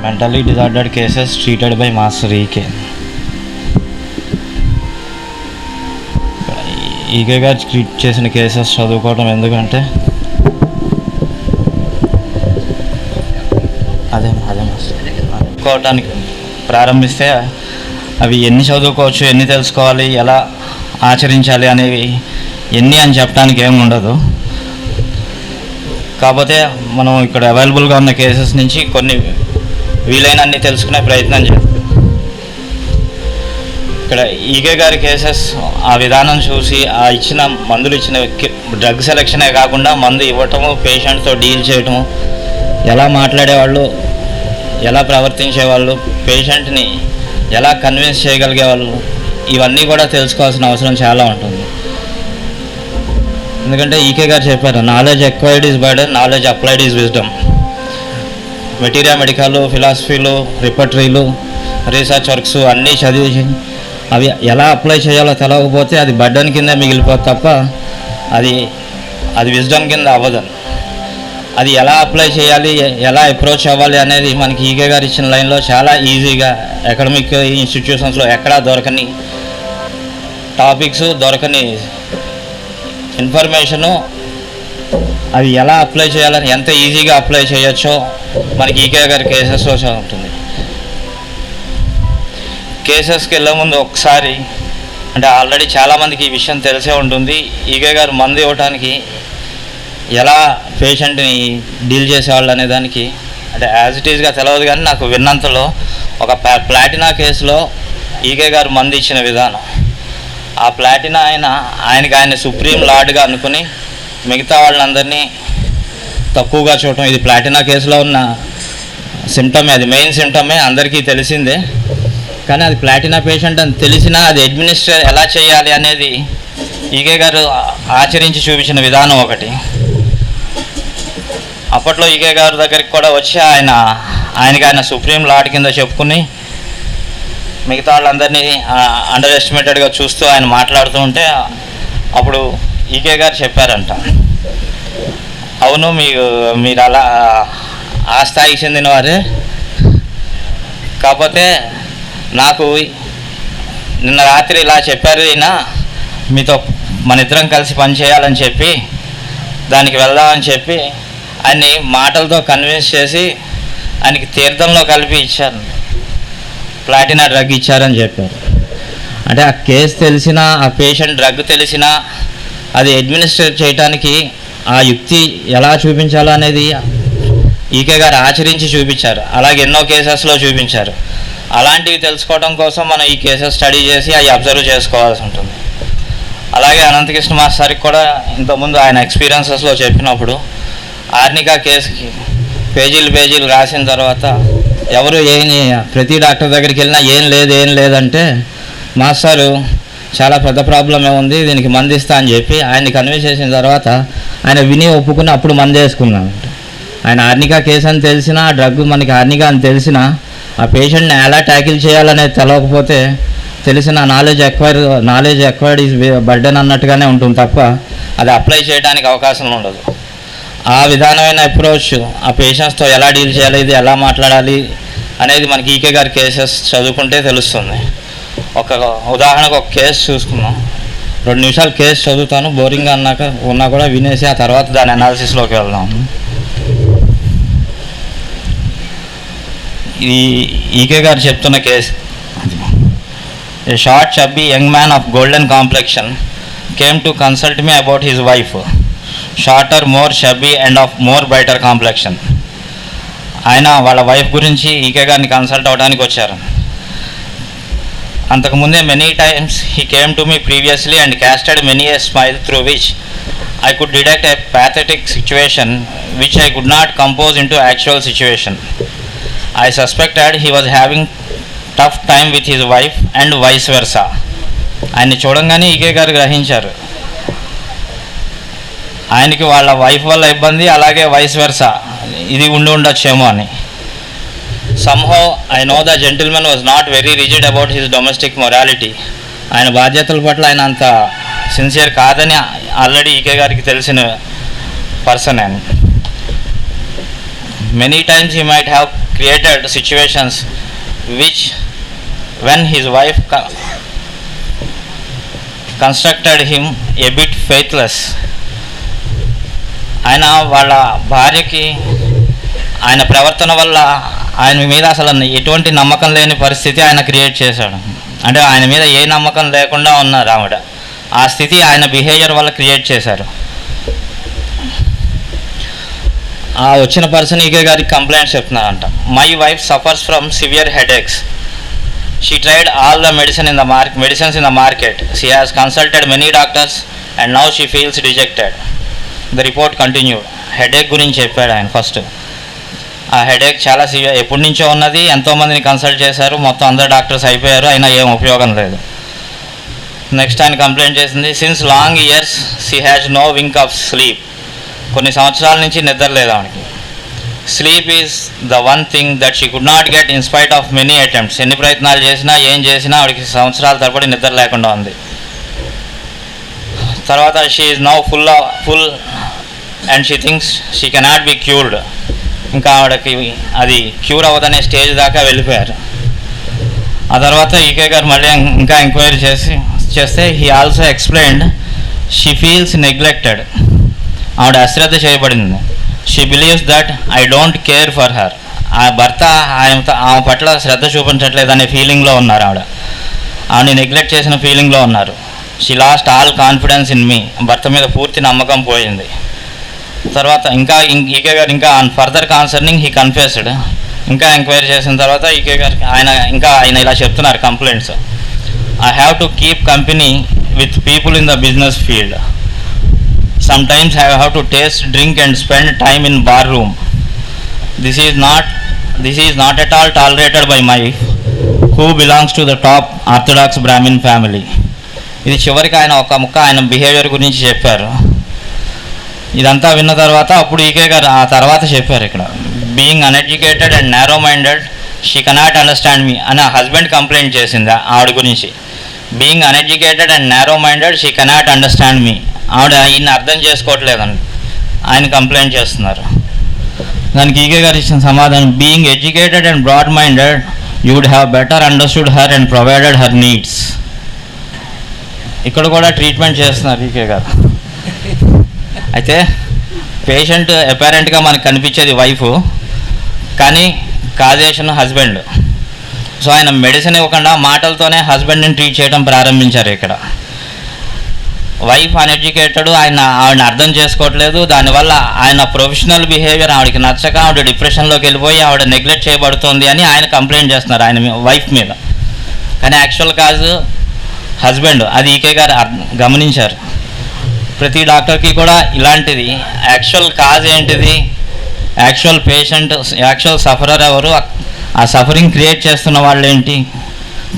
Mentally disordered cases treated by master EK. EK గారు treat చేసిన cases చదువుకోవడం ఎందుకంటే అదే చదువుకోవటానికి ప్రారంభిస్తే అవి ఎన్ని చదువుకోవచ్చు, ఎన్ని తెలుసుకోవాలి, ఎలా ఆచరించాలి అనేవి ఎన్ని అని చెప్పడానికి ఏమి ఉండదు. కాకపోతే మనం ఇక్కడ అవైలబుల్గా ఉన్న కేసెస్ నుంచి కొన్ని వీలైనన్ని తెలుసుకునే ప్రయత్నం చేస్తాం. ఇక్కడ ఈకే గారి కేసెస్ ఆ విధానం చూసి ఆ ఇచ్చిన మందులు ఇచ్చిన డ్రగ్ సెలక్షనే కాకుండా మందు ఇవ్వటము, పేషెంట్తో డీల్ చేయటము, ఎలా మాట్లాడేవాళ్ళు, ఎలా ప్రవర్తించేవాళ్ళు, పేషెంట్ని ఎలా కన్విన్స్ చేయగలిగేవాళ్ళు, ఇవన్నీ కూడా తెలుసుకోవాల్సిన అవసరం చాలా ఉంటుంది. ఎందుకంటే ఈకే గారు చెప్పారు, knowledge acquired is burden, knowledge applied is wisdom. Materia medical, ఫిలాసఫీలు, రిపర్టరీలు, రీసెర్చ్ వర్క్స్ అన్నీ చదివి అవి ఎలా అప్లై చేయాలో తెలియకపోతే అది బర్డెన్ కింద మిగిలిపోతుంది తప్ప అది విజ్డమ్ కింద అవ్వదు. అది ఎలా అప్లై చేయాలి, ఎలా అప్రోచ్ అవ్వాలి అనేది మనకి ఈకే గారు ఇచ్చిన లైన్లో చాలా ఈజీగా అకాడమిక్ ఇన్స్టిట్యూషన్స్లో ఎక్కడా దొరకని టాపిక్స్, దొరకని ఇన్ఫర్మేషను, అవి ఎలా అప్లై చేయాలని ఎంత ఈజీగా అప్లై చేయొచ్చో మనకి ఈకే గారి కేసెస్లో ఉంటుంది. కేసెస్కి వెళ్ళే ముందు ఒకసారి అంటే ఆల్రెడీ చాలామందికి ఈ విషయం తెలిసే ఉంటుంది, ఈకే గారు మందు ఇవ్వడానికి ఎలా పేషెంట్ని డీల్ చేసేవాళ్ళు అనే దానికి అంటే యాజ్ ఇట్ ఈజ్గా తెలియదు. కానీ నాకు విన్నంతలో ఒక ప్లాటినా కేసులో ఈకే గారు మందు ఇచ్చిన విధానం, ఆ ప్లాటినా ఆయన సుప్రీం లార్డ్గా అనుకుని మిగతా వాళ్ళందరినీ తక్కువగా చూడటం, ఇది ప్లాటినా కేసులో ఉన్న సిమ్టమే, అది మెయిన్ సిమ్టమే, అందరికీ తెలిసిందే. కానీ అది ప్లాటినా పేషెంట్ అని తెలిసినా అది అడ్మినిస్ట్రేట్ ఎలా చేయాలి అనేది ఈకే గారు ఆచరించి చూపించిన విధానం ఒకటి. అప్పట్లో ఈకే గారి దగ్గరికి కూడా వచ్చి ఆయన సుప్రీం లార్డ్ కింద చెప్పుకుని మిగతా వాళ్ళందరినీ అండర్ ఎస్టిమేటెడ్గా చూస్తూ ఆయన మాట్లాడుతూ ఉంటే అప్పుడు ఈకే గారు చెప్పారంట, అవును మీరు అలా ఆ స్థాయికి చెందిన వారే, కాకపోతే నాకు నిన్న రాత్రి ఇలా చెప్పారు, మీతో మన ఇద్దరం కలిసి పని చేయాలని చెప్పి దానికి వెళ్దామని చెప్పి ఆయన్ని మాటలతో కన్విన్స్ చేసి ఆయనకి తీర్థంలో కలిపి ఇచ్చారు, ప్లాటినా డ్రగ్ ఇచ్చారని చెప్పారు. అంటే ఆ కేసు తెలిసినా, ఆ పేషెంట్ డ్రగ్ తెలిసినా అది అడ్మినిస్ట్రేట్ చేయడానికి ఆ యుక్తి ఎలా చూపించాలో అనేది ఈకే గారు ఆచరించి చూపించారు. అలాగే ఎన్నో కేసెస్లో చూపించారు. అలాంటివి తెలుసుకోవడం కోసం మనం ఈ కేసెస్ స్టడీ చేసి అవి అబ్జర్వ్ చేసుకోవాల్సి ఉంటుంది. అలాగే అనంతకృష్ణ మాస్టర్కి కూడా ఇంతకుముందు ఆయన ఎక్స్పీరియన్సెస్లో చెప్పినప్పుడు ఆర్నికా కేసుకి పేజీలు రాసిన తర్వాత ఎవరు ప్రతి డాక్టర్ దగ్గరికి వెళ్ళినా ఏం లేదంటే మాస్టారు చాలా పెద్ద ప్రాబ్లమే ఉంది, దీనికి మందు ఇస్తా అని చెప్పి ఆయన్ని కన్విన్స్ చేసిన తర్వాత ఆయన విని ఒప్పుకుని అప్పుడు మందు వేసుకున్నాను. ఆయన ఆర్నికా కేసు అని తెలిసినా, ఆ డ్రగ్ మనకి ఆర్నికా అని తెలిసినా ఆ పేషెంట్ని ఎలా ట్యాకిల్ చేయాలనేది తెలియకపోతే తెలిసిన నాలెడ్జ్ ఎక్వైర్డ్ ఈజ్ బర్డెన్ అన్నట్టుగానే ఉంటుంది తప్ప అది అప్లై చేయడానికి అవకాశం ఉండదు. ఆ విధానమైన అప్రోచ్ ఆ పేషెంట్స్తో ఎలా డీల్ చేయాలి, ఇది ఎలా మాట్లాడాలి అనేది మనకి ఈకే గారి కేసెస్ చదువుకుంటే తెలుస్తుంది. ఒక ఉదాహరణకు ఒక కేసు చూసుకున్నాం, 2 నిమిషాలు కేసు చదువుతాను, బోరింగ్గా ఉన్నా కూడా వినేసి ఆ తర్వాత దాని అనాలిసిస్లోకి వెళ్దాం. ఇది ఈకే గారు చెప్తున్న case. A short chubby young man of golden complexion came to consult me about his wife, shorter, more chubby and of more brighter complexion. ఆయన వాళ్ళ వైఫ్ గురించి ఈకే గారిని కన్సల్ట్ అవ్వడానికి వచ్చారు. అంతకుముందే many times he came to me previously and casted many a smile through which I could detect a pathetic situation which I could not compose into actual situation. I suspected he was having tough time with his wife and vice versa. ఆయన్ని చూడంగానే ఈకే గారు గ్రహించారు ఆయనకి వాళ్ళ wife వల్ల ఇబ్బంది, అలాగే vice versa ఇది ఉండొచ్చేమో అని. somehow I know the gentleman was not very rigid about his domestic morality. ఆయన బాధ్యతల పట్ల ఆయన అంత సిన్సియర్ కాదని ఆల్రెడీ ఈకే గారికి తెలిసిన పర్సన్ అని. Many times he might have created situations which, when his wife constructed him a bit faithless, ఆయన వాళ్ళ భార్యకి ఆయన ప్రవర్తన వల్ల ఆయన మీద అసలు ఎటువంటి నమ్మకం లేని పరిస్థితి ఆయన క్రియేట్ చేశాడు. అంటే ఆయన మీద ఏ నమ్మకం లేకుండా ఉన్నారు ఆవిడ. ఆ స్థితి ఆయన బిహేవియర్ వల్ల క్రియేట్ చేశారు. ఆ వచ్చిన పర్సన్ ఈకే గారికి కంప్లైంట్స్ చెప్తున్నారంట. My wife suffers from severe headaches. She tried all the medicines in the market. She has consulted many doctors and now she feels rejected. The report continued. Headache గురించి చెప్పాడు ఆయన first. ఆ headache చాలా severe, ఎప్పటి నుంచో ఉన్నది, ఎంతోమందిని consult చేశారు, మొత్తం అందరు డాక్టర్స్ అయిపోయారు, అయినా ఏం ఉపయోగం లేదు. నెక్స్ట్ ఆయన కంప్లైంట్ చేసింది, since long years she has no wink of sleep. కొన్ని సంవత్సరాల నుంచి నిద్ర లేదు ఆవిడకి. Sleep is the one thing that she could not get in spite of many attempts. ఎన్ని ప్రయత్నాలు చేసినా ఏం చేసినా ఆవిడకి సంవత్సరాల తరబడి నిద్ర లేకుండా ఉంది. తర్వాత she is now full and she thinks she cannot be cured. ఇంకా ఆవిడకి అది క్యూర్ అవ్వదనే స్టేజ్ దాకా వెళ్ళిపోయారు. ఆ తర్వాత ఈకే గారు మళ్ళీ ఇంకా ఎంక్వైరీ చేస్తే he also explained she feels neglected. ఆవిడ అశ్రద్ధ చేయబడింది. She believes that I don't care for her. ఆ భర్త ఆమె పట్ల శ్రద్ధ చూపించట్లేదనే ఫీలింగ్లో ఉన్నారు ఆవిడ. ఆవిడని నెగ్లెక్ట్ చేసిన ఫీలింగ్లో ఉన్నారు. She lost all confidence in me. భర్త మీద పూర్తి నమ్మకం పోయింది. తర్వాత ఈకే గారు ఇంకా ఫర్దర్ కాన్సర్నింగ్ హీ కన్ఫెస్డ్. ఇంకా ఎంక్వైరీ చేసిన తర్వాత ఈకే గారికి ఆయన ఇలా చెప్తున్నారు complaints. I have to keep company with people in the business field. Sometimes I have to taste, drink and spend time in bar room. This is not at all tolerated by my who belongs to the top orthodox Brahmin family. ఇది చివరికి ఆయన ఒక ముక్క ఆయన behaviour గురించి చెప్పారు. ఇదంతా విన్న తర్వాత అప్పుడు ఈకే గారు ఆ తర్వాత చెప్పారు ఇక్కడ, being uneducated and narrow minded she cannot understand me అని హస్బెండ్ కంప్లైంట్ చేసింది ఆవిడ గురించి. Being uneducated and narrow minded she cannot understand me. ఆవిడ ఈయన అర్థం చేసుకోవట్లేదండి, ఆయన కంప్లైంట్ చేస్తున్నారు. దానికి ఈకే గారు ఇచ్చిన సమాధానం, being educated and broad minded you would have better understood her and provided her needs. ఇక్కడ కూడా ట్రీట్మెంట్ చేస్తున్నారు ఈకే గారు. అయితే పేషెంట్ అపారెంట్గా మనకు కనిపించేది వైఫ్, కానీ కాజేషన్ హస్బెండ్. సో ఆయన మెడిసిన్ ఇవ్వకుండా మాటలతోనే హస్బెండ్ని ట్రీట్ చేయడం ప్రారంభించారు. ఇక్కడ వైఫ్ అన్ఎడ్యుకేటెడ్, ఆవిడని అర్థం చేసుకోవట్లేదు. దానివల్ల ఆయన ప్రొఫెషనల్ బిహేవియర్ ఆవిడకి నచ్చక ఆవిడ డిప్రెషన్లోకి వెళ్ళిపోయి ఆవిడ నెగ్లెక్ట్ చేయబడుతుంది అని ఆయన కంప్లైంట్ చేస్తున్నారు ఆయన వైఫ్ మీద. కానీ యాక్చువల్ కాజ్ హస్బెండ్. అది ఈకే గారు గమనించారు. ప్రతి డాక్టర్కి కూడా ఇలాంటిది యాక్చువల్ కాజ్ ఏంటిది, యాక్చువల్ పేషెంట్, యాక్చువల్ సఫరర్ ఎవరు, ఆ సఫరింగ్ క్రియేట్ చేస్తున్న వాళ్ళు ఏంటి,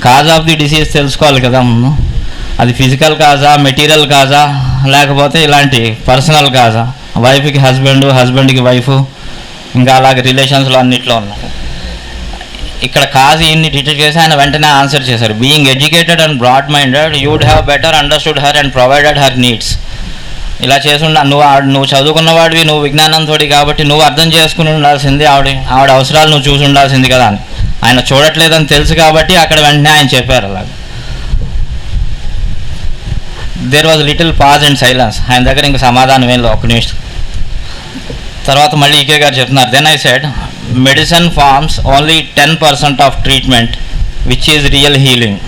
కాజ్ ఆఫ్ ది డిసీజ్ తెలుసుకోవాలి కదా ముందు. అది ఫిజికల్ కాజా, మెటీరియల్ కాజా, లేకపోతే ఇలాంటి పర్సనల్ కాజా, వైఫ్కి హస్బెండ్, హస్బెండ్కి వైఫ్, ఇంకా అలాగే రిలేషన్స్లో అన్నిట్లో ఉన్నాయి. ఇక్కడ కాజ్ ఇన్ని డిటెక్ట్ చేసి ఆయన వెంటనే ఆన్సర్ చేశారు, being educated and broad minded you would have better understood her and provided her needs. ఇలా చేసుండ నువ్వు చదువుకున్నవాడివి, నువ్వు విజ్ఞానంతోటి కాబట్టి నువ్వు అర్థం చేసుకుని ఉండాల్సింది, ఆవిడ అవసరాలు నువ్వు చూసి ఉండాల్సింది కదా అని. ఆయన చూడట్లేదని తెలుసు కాబట్టి అక్కడ వెంటనే ఆయన చెప్పారు అలాగ. There was little pause and silence. ఆయన దగ్గర ఇంక సమాధానం ఏం లేదు, ఒక్క నిమిషం. తర్వాత మళ్ళీ ఈకే గారు చెప్తున్నారు, then I said medicine forms only 10% of treatment which is real healing.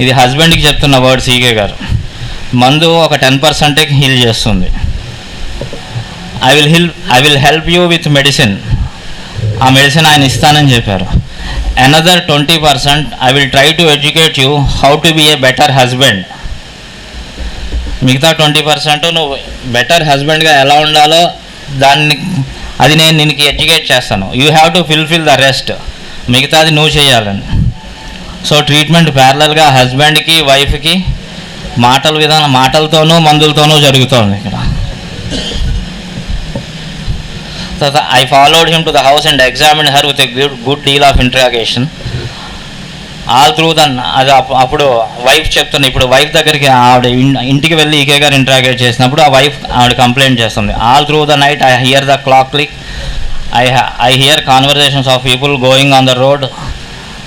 ఇది హస్బెండ్కి చెప్తున్న వర్డ్స్ ఈకే గారు. మందు ఒక 10% హీల్ చేస్తుంది. I will help you with medicine. ఆ మెడిసిన్ ఆయన ఇస్తానని చెప్పారు. Another 20% I will try to educate you how to be a better husband. మిగతా 20% నువ్వు బెటర్ హస్బెండ్గా ఎలా ఉండాలో అది నేను నీకు ఎడ్యుకేట్ చేస్తాను. You have to fulfil the rest. మిగతాది నువ్వు చేయాలని. సో ట్రీట్మెంట్ ప్యారలల్గా హస్బెండ్కి వైఫ్కి మాటలతోనూ మందులతోనూ జరుగుతోంది ఇక్కడ. తర్వాత I followed him to the house and examine her with a good deal of interrogation all through అది అప్పుడు వైఫ్ చెప్తుంది. ఇప్పుడు వైఫ్ దగ్గరికి ఆవిడ ఇంటికి వెళ్ళి ఈకే గారు ఇంట్రాగేట్ చేసినప్పుడు ఆ వైఫ్ ఆవిడ కంప్లైంట్ చేస్తుంది, all through the night I here the clock click I hear conversations of people going on the road,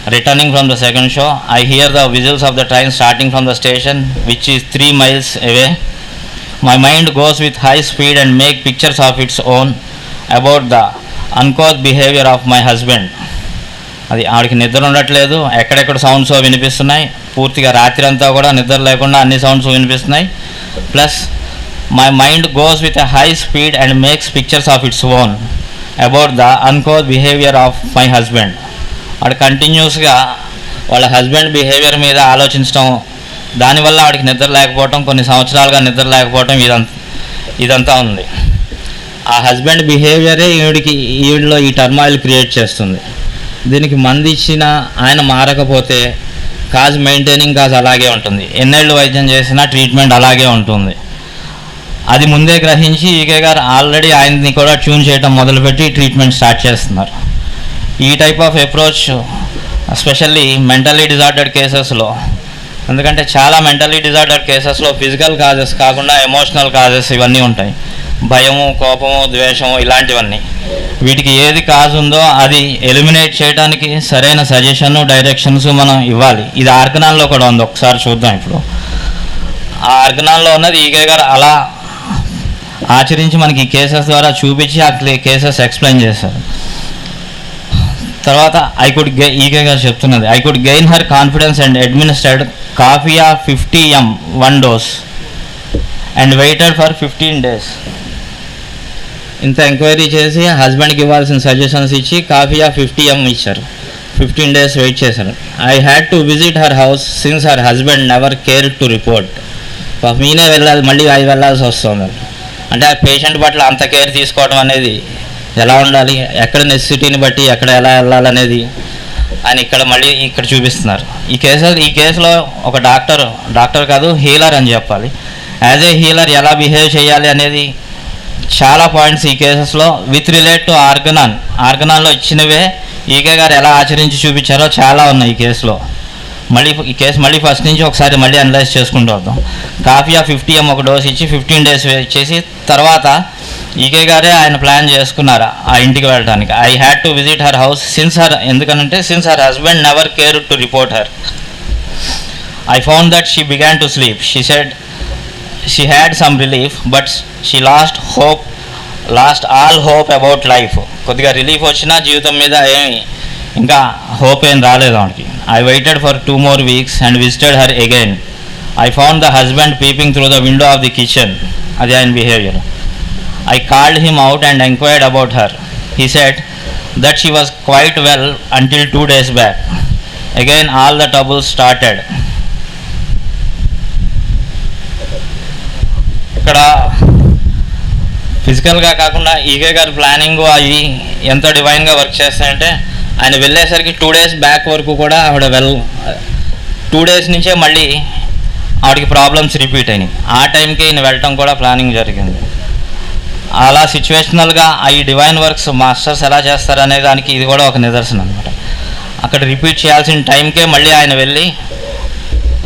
returning from the second show. I hear the whistles of the train starting from the station, which is 3 miles away. My mind goes with high speed and make pictures of its own about the uncouth behavior of my husband. అది ఆవిడకి నిద్ర ఉండట్లేదు, ఎక్కడెక్కడ sounds వినిపిస్తున్నాయి, పూర్తిగా రాత్రి అంతా కూడా నిద్ర లేకుండా అన్ని సౌండ్స్ వినిపిస్తున్నాయి. Plus my mind goes with a high speed and makes pictures of its own about the uncouth behaviour of my husband. వాడు కంటిన్యూస్గా వాళ్ళ హస్బెండ్ బిహేవియర్ మీద ఆలోచించడం, దానివల్ల వాడికి నిద్ర లేకపోవటం, కొన్ని సంవత్సరాలుగా నిద్ర లేకపోవటం, ఇదంతా ఉంది. ఆ హస్బెండ్ బిహేవియరే ఈవిడిలో ఈ టర్మాయిల్ క్రియేట్ చేస్తుంది. దీనికి మందు ఇచ్చిన ఆయన మారకపోతే కాజ్ మెయింటైనింగ్ కాజ్ అలాగే ఉంటుంది, ఎన్నేళ్ళు వైద్యం చేసినా ట్రీట్మెంట్ అలాగే ఉంటుంది. అది ముందే గ్రహించి ఈకే గారు ఆల్రెడీ ఆయన్ని కూడా ట్యూన్ చేయడం మొదలుపెట్టి ట్రీట్మెంట్ స్టార్ట్ చేస్తున్నారు. ఈ type of approach especially mentally disordered కేసెస్లో, ఎందుకంటే చాలా మెంటల్లీ డిజార్డర్డ్ కేసెస్లో ఫిజికల్ కాజెస్ కాకుండా ఎమోషనల్ కాజెస్ ఇవన్నీ ఉంటాయి, భయము, కోపము, ద్వేషము, ఇలాంటివన్నీ. వీటికి ఏది కాజ్ ఉందో అది ఎలిమినేట్ చేయడానికి సరైన సజెషన్, డైరెక్షన్స్ మనం ఇవ్వాలి. ఇది ఆర్గనాన్లో కూడా ఉంది, ఒకసారి చూద్దాం. ఇప్పుడు ఆ ఆర్గనాన్లో ఉన్నది ఈకే గారు అలా ఆచరించి మనకి ఈ కేసెస్ ద్వారా చూపించి ఆ కేసెస్ ఎక్స్ప్లెయిన్ చేశారు. తర్వాత ఈకే గారు చెప్తున్నది, I could gain her confidence and administered coffea 50 ml 1 dose and waited for 15 days. ఇంత ఎంక్వైరీ చేసి హస్బెండ్కి ఇవ్వాల్సిన సజెషన్స్ ఇచ్చి కాఫియా 50 ml ఇచ్చారు. 15 days వెయిట్ చేశారు. I had to visit her house since her husband never care to report. మీనే వెళ్ళాలి, మళ్ళీ అవి వెళ్ళాల్సి వస్తుంది. అంటే ఆ పేషెంట్ పట్ల అంత కేర్ తీసుకోవడం అనేది ఎలా ఉండాలి, ఎక్కడ నెసెసిటీని బట్టి ఎక్కడ ఎలా వెళ్ళాలనేది అని ఇక్కడ చూపిస్తున్నారు. ఈ కేసులో ఒక డాక్టర్ కాదు, హీలర్ అని చెప్పాలి. యాజ్ ఏ హీలర్ ఎలా బిహేవ్ చేయాలి అనేది చాలా పాయింట్స్ ఈ కేసెస్లో విత్ రిలేట్ టు ఆర్గనాన్లో ఇచ్చినవే ఈకే గారు ఎలా ఆచరించి చూపించారో చాలా ఉన్నాయి ఈ కేసులో. ఈ కేసు మళ్ళీ ఫస్ట్ నుంచి ఒకసారి మళ్ళీ అనలైజ్ చేసుకుంటూ వద్దాం. కాఫియా 50 ml 1 dose ఇచ్చి 15 days వెయిట్ చేసి తర్వాత ఈకే గారే ఆయన ప్లాన్ చేసుకున్నారు ఆ ఇంటికి వెళ్ళడానికి. I had to visit her house ఎందుకనంటే since her husband never care to report her. I found that she began to sleep. She said she had some relief but she lost all hope about life. కొద్దిగా relief వచ్చినా జీవితం మీద ఇంకా hope ఏం రాలేదు ఆవిడకి. I waited for 2 more weeks and visited her again. I found the husband peeping through the window of the kitchen. అది ఆయన behaviour. I called him out and inquired about her. He said that she was quite well until 2 days back. Again all the troubles started. ఇక్కడ ఫిజికల్గా కాకుండా ఈకే గారి planning అవి ఎంత డివైన్గా work చేస్తాయంటే, ఆయన వెళ్ళేసరికి 2 days బ్యాక్ వరకు కూడా ఆవిడ 2 days నుంచే మళ్ళీ ఆవిడకి ప్రాబ్లమ్స్ రిపీట్ అయినాయి. ఆ టైంకి ఈయన వెళ్ళటం కూడా ప్లానింగ్ జరిగింది. అలా సిచ్యువేషనల్గా ఈ డివైన్ వర్క్స్ మాస్టర్స్ ఎలా చేస్తారనే దానికి ఇది కూడా ఒక నిదర్శనం అనమాట. అక్కడ రిపీట్ చేయాల్సిన టైంకే మళ్ళీ ఆయన వెళ్ళి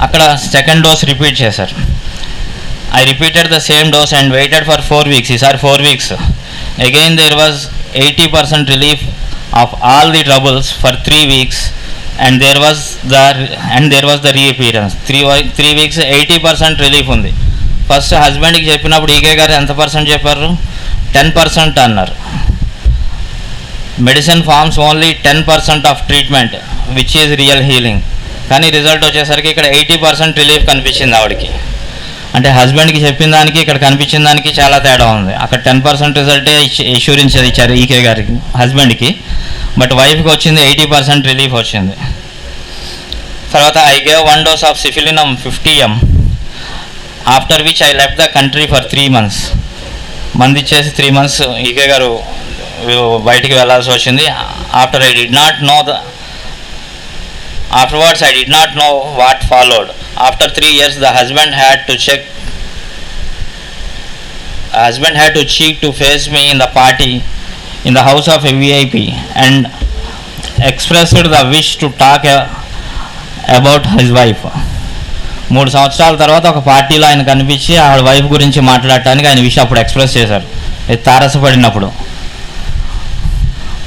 అక్కడ 2nd dose రిపీట్ చేశారు. I repeated the same dose and waited for 4 weeks. These are 4 weeks. Again there was 80% relief of all the troubles for 3 weeks and there was the reappearance. 3 weeks 80% relief ఉంది. First హస్బెండ్కి చెప్పినప్పుడు E K గారు ఎంత percent చెప్పారు? 10% అన్నారు. Medicine forms only 10% of treatment which is real healing. కానీ result వచ్చేసరికి ఇక్కడ 80% రిలీఫ్ కనిపించింది ఆవిడకి. అంటే హస్బెండ్కి చెప్పిన దానికి ఇక్కడ కనిపించిన దానికి చాలా తేడా ఉంది. అక్కడ 10% రిజల్టే ఇన్సూరెన్స్ ఇచ్చారు ఈకే గారికి హస్బెండ్కి, బట్ వైఫ్కి వచ్చింది 80% రిలీఫ్ వచ్చింది. తర్వాత I gave 1 dose of syphilinum 50 ml after which I left the country for 3 months. మంది ఇచ్చేసి 3 months ఈకే గారు బయటికి వెళ్ళాల్సి వచ్చింది. Afterwards I did not know what followed. After 3 years the husband had to cheek to face me in the party in the house of a VIP and expressed the wish to talk about his wife. 3 సంవత్సరాల తర్వాత ఒక పార్టీలో ఆయన కనిపించి ఆవిడ wife గురించి మాట్లాడటానికి ఆయన విషయం అప్పుడు ఎక్స్ప్రెస్ చేశారు, తారసపడినప్పుడు.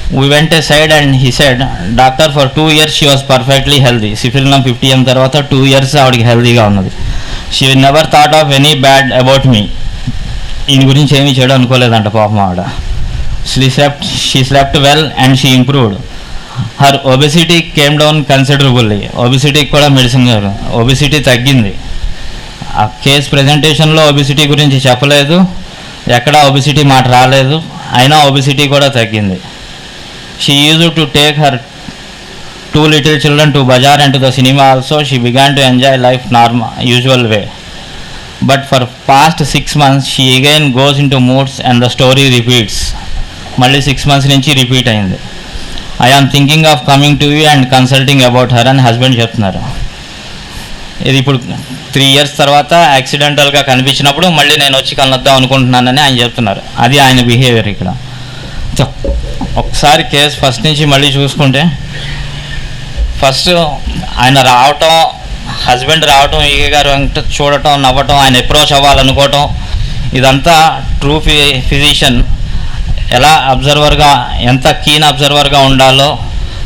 We went aside and he said, doctor for 2 years she was perfectly healthy. Syphilinum 50 తర్వాత 2 years ఆవిడకి హెల్దీగా ఉన్నది. She never thought of any bad about me. ఈయన గురించి ఏమీ చేయడం అనుకోలేదంట పాపం ఆవిడ. She slept well and she improved. Her obesity came down considerably. ఒబెసిటీకి కూడా మెడిసిన్, ఒబెసిటీ తగ్గింది. ఆ కేస్ ప్రజెంటేషన్లో ఒబెసిటీ గురించి చెప్పలేదు, ఎక్కడా ఒబెసిటీ మాట రాలేదు, అయినా ఒబెసిటీ కూడా తగ్గింది. She used to take her 2 little children to bazaar and to the cinema also. She began to enjoy life usual way. But for past 6 months she again goes into moods and the story repeats. మళ్ళీ 6 months నుంచి repeat అయింది. I am thinking of coming to you and consulting about her అని husband చెప్తున్నారు. ఇది ఇప్పుడు 3 years తర్వాత యాక్సిడెంటల్గా కనిపించినప్పుడు మళ్ళీ నేను వచ్చి కలొద్దాం అనుకుంటున్నానని ఆయన చెప్తున్నారు. అది ఆయన బిహేవియర్ ఇక్కడ. ఒకసారి కేసు ఫస్ట్ నుంచి మళ్ళీ చూసుకుంటే, ఫస్ట్ ఆయన రావటం, హస్బెండ్ రావటం, ఈగే గారు చూడటం, నవ్వటం, ఆయన అప్రోచ్ అవ్వాలనుకోవటం, ఇదంతా ట్రూ ఫిజిషియన్ ఎలా అబ్జర్వర్గా, ఎంత కీన్ అబ్జర్వర్గా ఉండాలో,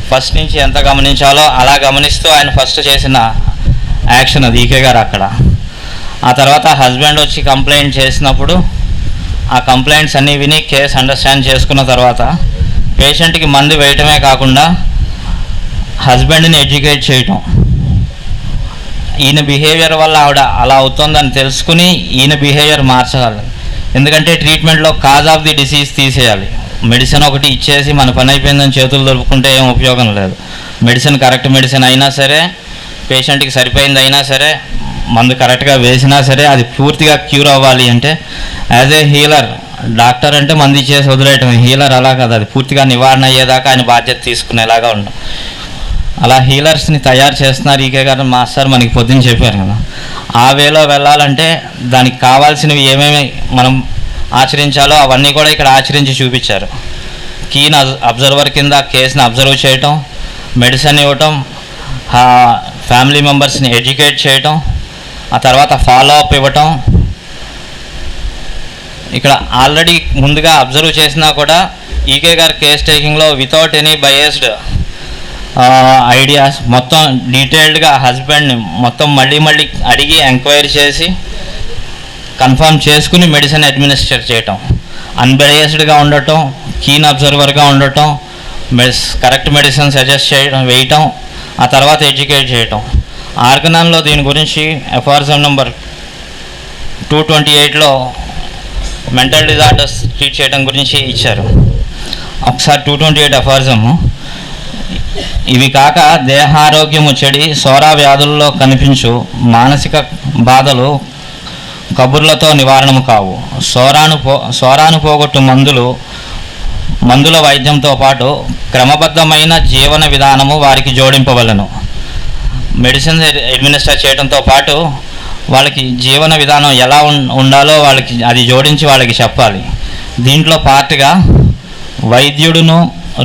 ఫస్ట్ నుంచి ఎంత గమనించాలో అలా గమనిస్తూ ఆయన ఫస్ట్ చేసిన యాక్షన్ అది ఈకే గారు అక్కడ. ఆ తర్వాత హస్బెండ్ వచ్చి కంప్లైంట్ చేసినప్పుడు ఆ కంప్లైంట్స్ అన్నీ విని కేసు అండర్స్టాండ్ చేసుకున్న తర్వాత పేషెంట్కి మందు వేయటమే కాకుండా హస్బెండ్ని ఎడ్యుకేట్ చేయటం, ఈయన బిహేవియర్ వల్ల ఆవిడ అలా అవుతుందని తెలుసుకుని ఈయన బిహేవియర్ మార్చాలి. ఎందుకంటే ట్రీట్మెంట్లో కాజ్ ఆఫ్ ది డిసీజ్ తీసేయాలి. మెడిసిన్ ఒకటి ఇచ్చేసి మన పని అయిపోయిందని చేతులు దొరుకుతుంటే ఏం ఉపయోగం లేదు. మెడిసిన్ కరెక్ట్ మెడిసిన్ అయినా సరే, పేషెంట్కి సరిపోయింది అయినా సరే, మందు కరెక్ట్గా వేసినా సరే, అది పూర్తిగా క్యూర్ అవ్వాలి అంటే యాజ్ ఏ హీలర్, డాక్టర్ అంటే మందు ఇచ్చేసి వదిలేయటం, హీలర్ అలా కదా, అది పూర్తిగా నివారణ అయ్యేదాకా ఆయన బాధ్యత తీసుకునేలాగా ఉండడం. అలా హీలర్స్ని తయారు చేస్తున్నారు ఈకే గారు మాస్టర్ మనకి పొద్దున్న చెప్పారు కదా. ఆ వేలో వెళ్ళాలంటే దానికి కావాల్సినవి ఏమేమి మనం ఆచరించాలో అవన్నీ కూడా ఇక్కడ ఆచరించి చూపించారు. కీన్ అబ్జర్వర్ కింద కేసుని అబ్జర్వ్ చేయటం, మెడిసిన్ ఇవ్వటం, ఫ్యామిలీ మెంబర్స్ని ఎడ్యుకేట్ చేయటం, ఆ తర్వాత ఫాలో అప్ ఇవ్వటం. ఇక్కడ ఆల్రెడీ ముందుగా అబ్జర్వ్ చేసినా కూడా ఈకే గారు కేస్ టేకింగ్లో వితౌట్ ఎనీ బయస్డ్ ఐడియాస్ మొత్తం డీటెయిల్డ్గా హస్బెండ్ని మొత్తం మళ్ళీ అడిగి ఎంక్వైరీ చేసి కన్ఫర్మ్ చేసుకుని మెడిసిన్ అడ్మినిస్టర్ చేయటం, అన్బయస్డ్గా ఉండటం, కీన్ అబ్జర్వర్గా ఉండటం, కరెక్ట్ మెడిసిన్ సజెస్ట్ చేయడం, వేయటం, ఆ తర్వాత ఎడ్యుకేట్ చేయటం. ఆర్గనాన్లో దీని గురించి ఎఫ్ఆర్ఎం నెంబర్ 228లో మెంటల్ డిజార్డర్స్ ట్రీట్ చేయడం గురించి ఇచ్చారు. ఒకసారి 228 ఎఫ్ఆర్ఎం. ఇవి కాక దేహారోగ్యము చెడి సోరా వ్యాధుల్లో కనిపించు మానసిక బాధలు కబుర్లతో నివారణము కావు. సోరాను పోగొట్టు మందుల వైద్యంతో పాటు క్రమబద్ధమైన జీవన విధానము వారికి జోడింపవలను. మెడిసిన్ అడ్మినిస్టర్ చేయడంతో పాటు వాళ్ళకి జీవన విధానం ఎలా ఉండాలో వాళ్ళకి అది జోడించి వాళ్ళకి చెప్పాలి. దీంట్లో పార్ట్గా వైద్యుడును,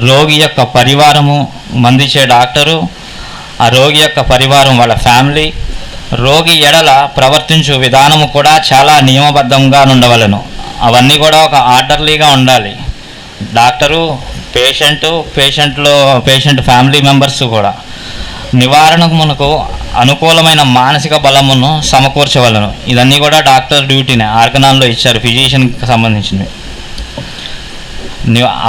రోగి యొక్క పరివారము, మందిచ్చే డాక్టరు, ఆ రోగి యొక్క పరివారం వాళ్ళ ఫ్యామిలీ, రోగి ఎడల ప్రవర్తించు విధానము కూడా చాలా నియమబద్ధంగా ఉండవలను. అవన్నీ కూడా ఒక ఆర్డర్లీగా ఉండాలి. డాక్టరు, పేషెంట్ ఫ్యామిలీ మెంబర్స్ కూడా నివారణకు మనకు అనుకూలమైన మానసిక బలమును సమకూర్చవలను. ఇదన్నీ కూడా డాక్టర్ డ్యూటీనే ఆర్గనాన్లో ఇచ్చారు ఫిజిషియన్కి సంబంధించినవి.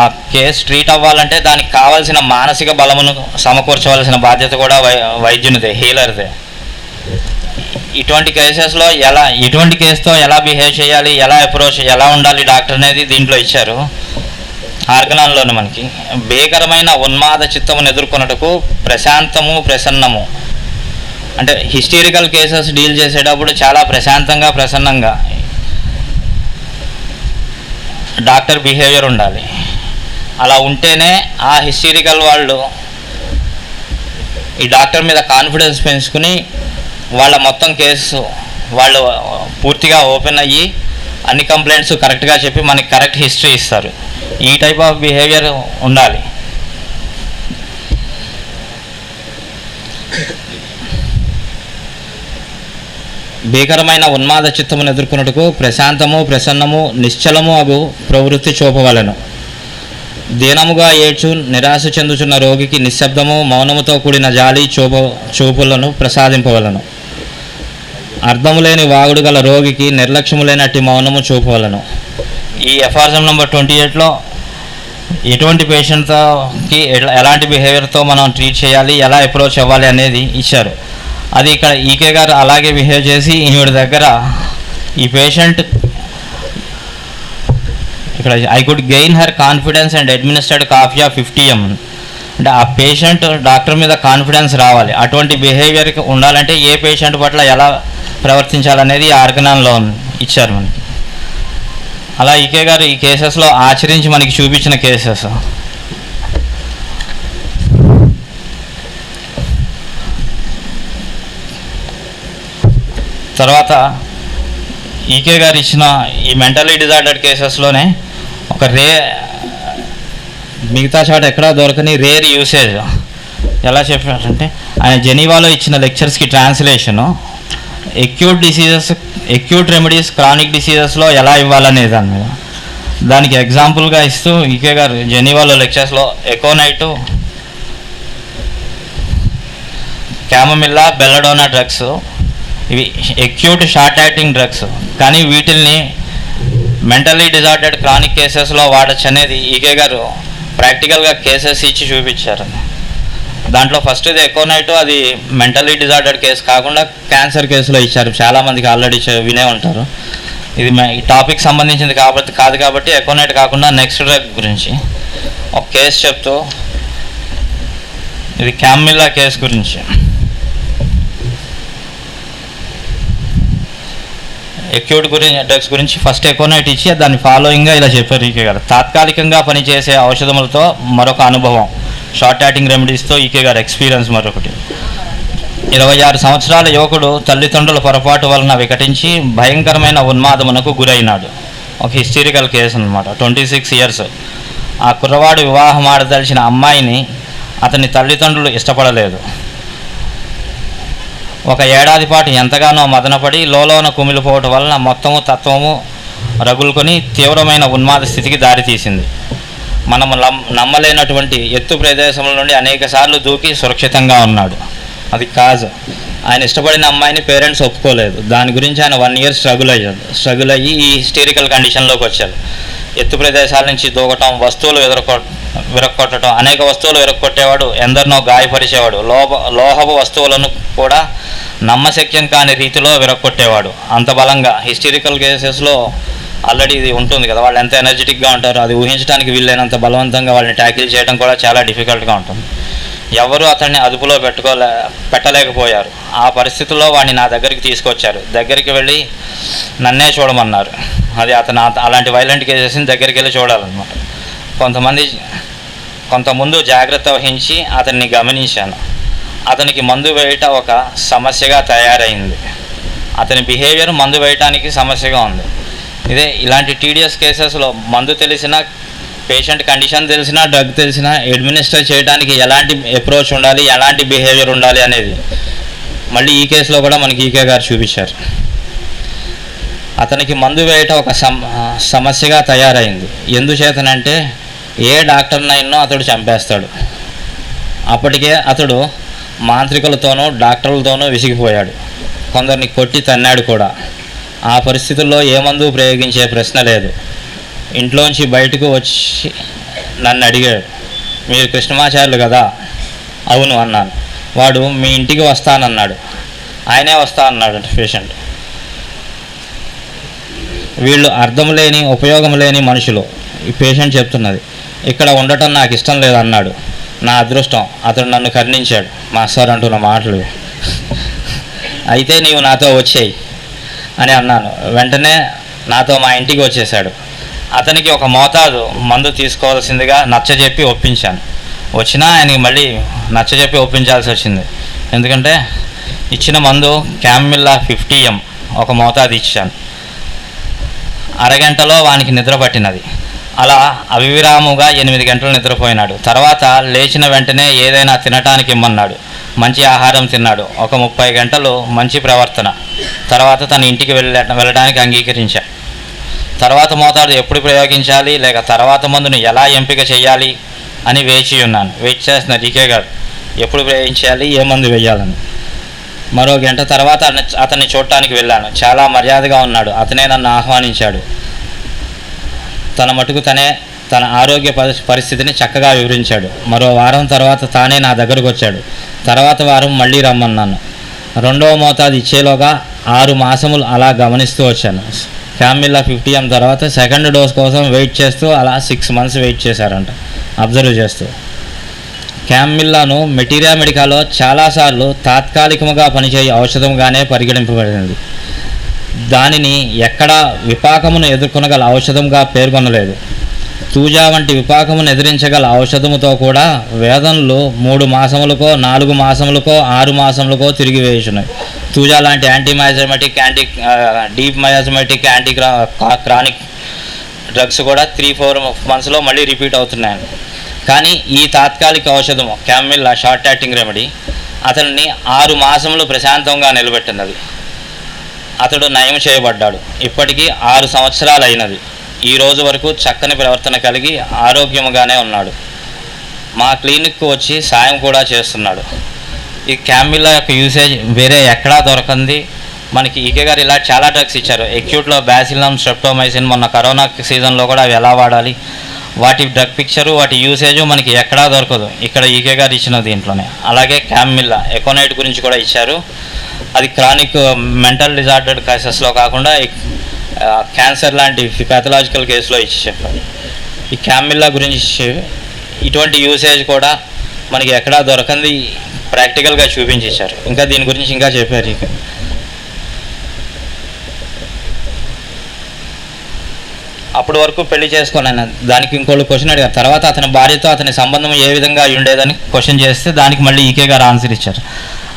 ఆ కేసు ట్రీట్ అవ్వాలంటే దానికి కావాల్సిన మానసిక బలమును సమకూర్చవలసిన బాధ్యత కూడా వైద్యునిదే, హీలర్దే. ఇటువంటి కేసెస్లో ఇటువంటి కేసుతో ఎలా బిహేవ్ చేయాలి, ఎలా అప్రోచ్, ఎలా ఉండాలి డాక్టర్ అనేది దీంట్లో ఇచ్చారు ఆర్గనాన్లోనే మనకి. భీకరమైన ఉన్మాద చిత్తమును ఎదుర్కొన్నటకు ప్రశాంతము, ప్రసన్నము, అంటే హిస్టీరికల్ కేసెస్ డీల్ చేసేటప్పుడు చాలా ప్రసన్నంగా డాక్టర్ బిహేవియర్ ఉండాలి. అలా ఉంటేనే ఆ హిస్టీరికల్ వాళ్ళు ఈ డాక్టర్ మీద కాన్ఫిడెన్స్ పెంచుకుని వాళ్ళ మొత్తం కేసు వాళ్ళు పూర్తిగా ఓపెన్ అయ్యి అన్ని కంప్లైంట్స్ కరెక్ట్గా చెప్పి మనకి కరెక్ట్ హిస్టరీ ఇస్తారు. ఈ టైప్ ఆఫ్ బిహేవియర్ ఉండాలి. భీకరమైన ఉన్మాద చిత్తమును ఎదుర్కొన్నట్టుకు ప్రశాంతము, ప్రసన్నము, నిశ్చలము అగు ప్రవృత్తి చూపవలను. దీనముగా ఏడ్చు నిరాశ చెందుచున్న రోగికి నిశ్శబ్దము మౌనముతో కూడిన జాలి చూపులను ప్రసాదింపవలను. అర్థము లేని వాగుడు గల రోగికి నిర్లక్ష్యము లేనట్టి మౌనము చూపవలను. ఈ ఎఫ్ఆర్ఎం నెంబర్ 28లో ఎటువంటి పేషెంట్కి ఎలాంటి బిహేవియర్తో మనం ట్రీట్ చేయాలి, ఎలా అప్రోచ్ అవ్వాలి అనేది ఇచ్చారు. అది ఇక్కడ ఈకే గారు అలాగే బిహేవ్ చేసి ఈవిడ దగ్గర ఈ పేషెంట్ ఇక్కడ I could gain her confidence and administered coffee of 50 ml. అంటే ఆ పేషెంట్ డాక్టర్ మీద కాన్ఫిడెన్స్ రావాలి. అటువంటి బిహేవియర్కి ఉండాలంటే ఏ పేషెంట్ పట్ల ఎలా ప్రవర్తించాలనేది ఆర్గనాన్లో ఇచ్చారు మనకి. అలా ఈకే గారు ఈ కేసెస్లో ఆచరించి మనకి చూపించిన కేసెస్. తర్వాత ఈకే గారు ఇచ్చిన ఈ మెంటలీ డిజార్డర్డ్ కేసెస్లోనే ఒక మిగతా చోట ఎక్కడా దొరకని రేర్ యూసేజ్ ఎలా చెప్పారంటే, ఆయన జెనీవాలో ఇచ్చిన లెక్చర్స్కి ట్రాన్స్లేషను ఎక్యూట్ రెమెడీస్ క్రానిక్ డిసీజెస్లో ఎలా ఇవ్వాలనే దాని మీద దానికి ఎగ్జాంపుల్గా ఇస్తూ ఈకే గారు జెనీవాలో లెక్చర్స్లో ఎకోనైటు, క్యామమిల్లా, బెల్లడోనా డ్రగ్స్ ఇవి ఎక్యూట్ షార్ట్ యాక్టింగ్ డ్రగ్స్, కానీ వీటిల్ని మెంటలీ డిజార్డర్డ్ క్రానిక్ కేసెస్లో వాడచ్చు అనేది ఈకే గారు ప్రాక్టికల్గా కేసెస్ ఇచ్చి చూపించారు. దాంట్లో ఫస్ట్ ఇది ఎకోనైట్, అది మెంటలీ డిజార్డర్డ్ కేసు కాకుండా క్యాన్సర్ కేసులో ఇచ్చారు. చాలామందికి ఆల్రెడీ వినే ఉంటారు. ఇది ఈ టాపిక్ సంబంధించింది కాదు కాబట్టి ఎకోనైట్ కాకుండా నెక్స్ట్ డ్రగ్ గురించి ఒక కేసు చెప్తూ, ఇది క్యామిల్లా కేసు గురించి. ఎక్యూట్ డ్రగ్స్ గురించి ఫస్ట్ ఎకోనైట్ ఇచ్చి దాన్ని ఫాలోయింగ్గా ఇలా చెప్పారు ఈకే గారు. తాత్కాలికంగా పనిచేసే ఔషధములతో మరొక అనుభవం, షార్ట్ యాక్టింగ్ రెమెడీస్తో ఈకే గారు ఎక్స్పీరియన్స్ మరొకటి. 26 సంవత్సరాల యువకుడు తల్లిదండ్రుల పొరపాటు వలన వికటించి భయంకరమైన ఉన్మాదమునకు గురైనాడు. ఒక హిస్టరికల్ కేసు అనమాట. 26 years. ఆ కుర్రవాడు వివాహం ఆడదలిచిన అమ్మాయిని అతని తల్లిదండ్రులు ఇష్టపడలేదు. ఒక ఏడాది పాటు ఎంతగానో మదనపడి లోలోన కుమిలిపోవటం వలన మొత్తము తత్వము రగులుకొని తీవ్రమైన ఉన్మాద స్థితికి దారితీసింది. మనము నమ్మలేనటువంటి ఎత్తు ప్రదేశముల నుండి అనేక సార్లు దూకి సురక్షితంగా ఉన్నాడు. అది కాజు. ఆయన ఇష్టపడిన అమ్మాయిని పేరెంట్స్ ఒప్పుకోలేదు. దాని గురించి ఆయన 1 year స్ట్రగుల్ అయ్యి ఈ హిస్టరికల్ కండిషన్లోకి వచ్చారు. ఎత్తు ప్రదేశాల నుంచి దూకటం, వస్తువులు విరక్కొట్టడం, అనేక వస్తువులు విరక్కొట్టేవాడు, ఎందరినో గాయపరిచేవాడు, లోహపు వస్తువులను కూడా నమ్మశక్యం కాని రీతిలో విరక్కొట్టేవాడు. అంత బలంగా హిస్టరికల్ కేసెస్లో ఆల్రెడీ ఇది ఉంటుంది కదా, వాళ్ళు ఎంత ఎనర్జెటిక్గా ఉంటారో అది ఊహించడానికి వీలైనంత బలవంతంగా వాళ్ళని ట్యాకిల్ చేయడం కూడా చాలా డిఫికల్ట్గా ఉంటుంది. ఎవరు అతన్ని అదుపులో పెట్టలేకపోయారు. ఆ పరిస్థితుల్లో వాడిని నా దగ్గరికి తీసుకొచ్చారు. దగ్గరికి వెళ్ళి నన్నే చూడమన్నారు. అది అతను అలాంటి వైలెంట్ కేసెస్ని దగ్గరికి వెళ్ళి చూడాలన్నమాట. కొంతముందు జాగ్రత్త వహించి అతన్ని గమనించాను. అతనికి మందు వేయట ఒక సమస్యగా తయారైంది. అతని బిహేవియర్ మందు వేయటానికి సమస్యగా ఉంది. ఇలాంటి టీడీఎస్ కేసెస్లో మందు తెలిసినా, పేషెంట్ కండిషన్ తెలిసినా, డ్రగ్ తెలిసినా అడ్మినిస్టర్ చేయడానికి ఎలాంటి అప్రోచ్ ఉండాలి, ఎలాంటి బిహేవియర్ ఉండాలి అనేది మళ్ళీ ఈ కేసులో కూడా మనకి ఈకే గారు చూపించారు. అతనికి మందు వేయటం ఒక సమస్యగా తయారైంది. ఎందుచేతనంటే ఏ డాక్టర్నైనా అతడు చంపేస్తాడు. అప్పటికే అతడు మాంత్రికులతోనూ డాక్టర్లతోనూ విసిగిపోయాడు. కొందరిని కొట్టి తన్నాడు కూడా. ఆ పరిస్థితుల్లో ఏ మందు ప్రయోగించే ప్రశ్న లేదు. ఇంట్లోంచి బయటకు వచ్చి నన్ను అడిగాడు, మీరు కృష్ణమాచార్యులు కదా? అవును అన్నాను. వాడు మీ ఇంటికి వస్తానన్నాడు. ఆయనే వస్తా అన్నాడు పేషెంట్. వీళ్ళు అర్థం లేని, ఉపయోగం లేని మనుషులు. ఈ పేషెంట్ చెప్తున్నది. ఇక్కడ ఉండటం నాకు ఇష్టం లేదన్నాడు. నా అదృష్టం, అతడు నన్ను కరుణించాడు. మాస్టర్ అంటున్న మాటలు. అయితే నీవు నాతో వచ్చేయి అని అన్నాను. వెంటనే నాతో మా ఇంటికి వచ్చేసాడు. అతనికి ఒక మోతాదు మందు తీసుకోవాల్సిందిగా నచ్చజెప్పి ఒప్పించాను. వచ్చినా ఆయనకి మళ్ళీ నచ్చజెప్పి ఒప్పించాల్సి వచ్చింది. ఎందుకంటే ఇచ్చిన మందు క్యామిల్లా 50 ml ఒక మోతాదు ఇచ్చాను. అరగంటలో వానికి నిద్ర పట్టినది. అలా అవిరాముగా 8 గంటలు నిద్రపోయినాడు. తర్వాత లేచిన వెంటనే ఏదైనా తినటానికి ఇమ్మన్నాడు. మంచి ఆహారం తిన్నాడు. ఒక 30 గంటలు మంచి ప్రవర్తన. తర్వాత తన ఇంటికి వెళ్ళడానికి అంగీకరించాడు. తర్వాత మోతాదు ఎప్పుడు ప్రయోగించాలి లేక తర్వాత మందును ఎలా ఎంపిక చేయాలి అని వెయిట్ చేస్తున్నారు డీకే గారు ఎప్పుడు ప్రయోగించాలి ఏ మందు వేయాలని. మరో గంట తర్వాత అతన్ని చూడటానికి వెళ్ళాను. చాలా మర్యాదగా ఉన్నాడు. అతనే నన్ను ఆహ్వానించాడు. తన మటుకు తన ఆరోగ్య పరిస్థితిని చక్కగా వివరించాడు. మరో వారం తర్వాత తానే నా దగ్గరకు వచ్చాడు. తర్వాత వారం మళ్ళీ రమ్మన్నాను. రెండవ మోతాదు ఇచ్చేలోగా 6 మాసములు అలా గమనిస్తూ వచ్చాను. క్యామిల్లా 50 తర్వాత సెకండ్ డోస్ కోసం వెయిట్ చేస్తూ అలా 6 months వెయిట్ చేశారంట అబ్జర్వ్ చేస్తూ. క్యామిల్లాను మెటీరియా మెడికాలో చాలాసార్లు తాత్కాలికముగా పనిచేయే ఔషధంగానే పరిగణింపబడినది. దానిని ఎక్కడా విపాకమును ఎదుర్కొనగల ఔషధంగా పేర్కొనలేదు. తూజా వంటి విపాకమును ఎదిరించగల ఔషధముతో కూడా వేదనలు 3 మాసములకో 4 మాసములకో 6 మాసములకో తిరిగి వేయుచున్నాయి. తూజా లాంటి యాంటీమయాజమెటిక్ డీప్ మయాజమెటిక్ క్రానిక్ డ్రగ్స్ కూడా 3-4 monthsలో మళ్ళీ రిపీట్ అవుతున్నాయండి. కానీ ఈ తాత్కాలిక ఔషధము క్యామిల్లా షార్ట్ యాక్టింగ్ రెమెడీ అతన్ని 6 మాసములు ప్రశాంతంగా నిలబెట్టినది. అతడు నయం చేయబడ్డాడు. ఇప్పటికీ 6 సంవత్సరాలు అయినది. ఈ రోజు వరకు చక్కని ప్రవర్తన కలిగి ఆరోగ్యముగానే ఉన్నాడు. మా క్లినిక్కు వచ్చి సాయం కూడా చేస్తున్నాడు. ఈ క్యామిల్లా యొక్క యూసేజ్ వేరే ఎక్కడా దొరకంది. మనకి ఈకే గారు ఇలా చాలా డ్రగ్స్ ఇచ్చారు. ఎక్యూట్లో బ్యాసిలం స్ట్రెప్టోమైసిన్ మొన్న కరోనా సీజన్లో కూడా అవి ఎలా వాడాలి, వాటి డ్రగ్ పిక్చరు వాటి యూసేజు మనకి ఎక్కడా దొరకదు. ఇక్కడ ఈకే గారు ఇచ్చిన దీంట్లోనే. అలాగే క్యామిల్లా ఎకోనైట్ గురించి కూడా ఇచ్చారు. అది క్రానిక్ మెంటల్ డిజార్డర్డ్ కేసెస్లో కాకుండా క్యాన్సర్ లాంటి ప్యాథలాజికల్ కేసులో ఇచ్చి చెప్పారు. ఈ క్యామిల్లా గురించి ఇటువంటి యూసేజ్ కూడా మనకి ఎక్కడా దొరకంది ప్రాక్టికల్గా చూపించి ఇచ్చారు. ఇంకా దీని గురించి ఇంకా చెప్పారు. అప్పటి వరకు పెళ్లి చేసుకున్నాను. దానికి ఇంకోళ్ళు క్వశ్చన్ అడిగారు. తర్వాత అతని భార్యతో అతని సంబంధం ఏ విధంగా ఉండేదని క్వశ్చన్ చేస్తే దానికి మళ్ళీ ఈకే గారు ఆన్సర్ ఇచ్చారు.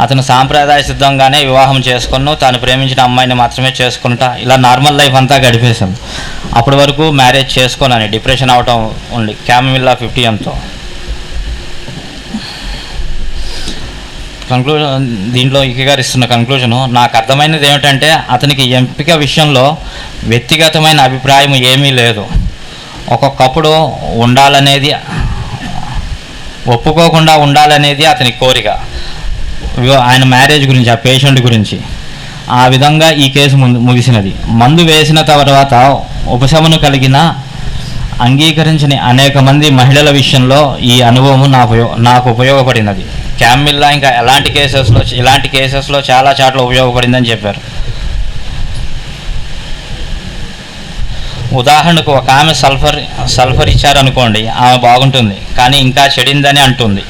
అతను సాంప్రదాయ సిద్ధంగానే వివాహం చేసుకున్నాను, తాను ప్రేమించిన అమ్మాయిని మాత్రమే చేసుకుంటా, ఇలా నార్మల్ లైఫ్ అంతా గడిపేశాం. అప్పటి వరకు మ్యారేజ్ చేసుకోనని డిప్రెషన్ అవటం ఉంది క్యామిల్లా 50 కంక్లూజన్. దీంట్లో ఈకే గారు ఇస్తున్న కంక్లూజను నాకు అర్థమైనది ఏమిటంటే అతనికి ఎంపిక విషయంలో వ్యక్తిగతమైన అభిప్రాయం ఏమీ లేదు. ఒక్కొక్కప్పుడు ఉండాలనేది, ఒప్పుకోకుండా ఉండాలనేది అతని కోరిక. ఆయన మ్యారేజ్ గురించి, ఆ పేషెంట్ గురించి. ఆ విధంగా ఈ కేసు ముగిసినది. మందు వేసిన తర్వాత ఉపశమనం కలిగిన అంగీకరించని అనేక మంది మహిళల విషయంలో ఈ అనుభవం నాకు ఉపయోగపడినది. క్యామిల్లా ఇంకా ఇలాంటి కేసెస్లో చాలా చోట్ల ఉపయోగపడిందని చెప్పారు. ఉదాహరణకు ఒక ఆమె సల్ఫర్ ఇచ్చారనుకోండి, ఆమె బాగుంటుంది, కానీ ఇంకా చెడిందని అంటుంది.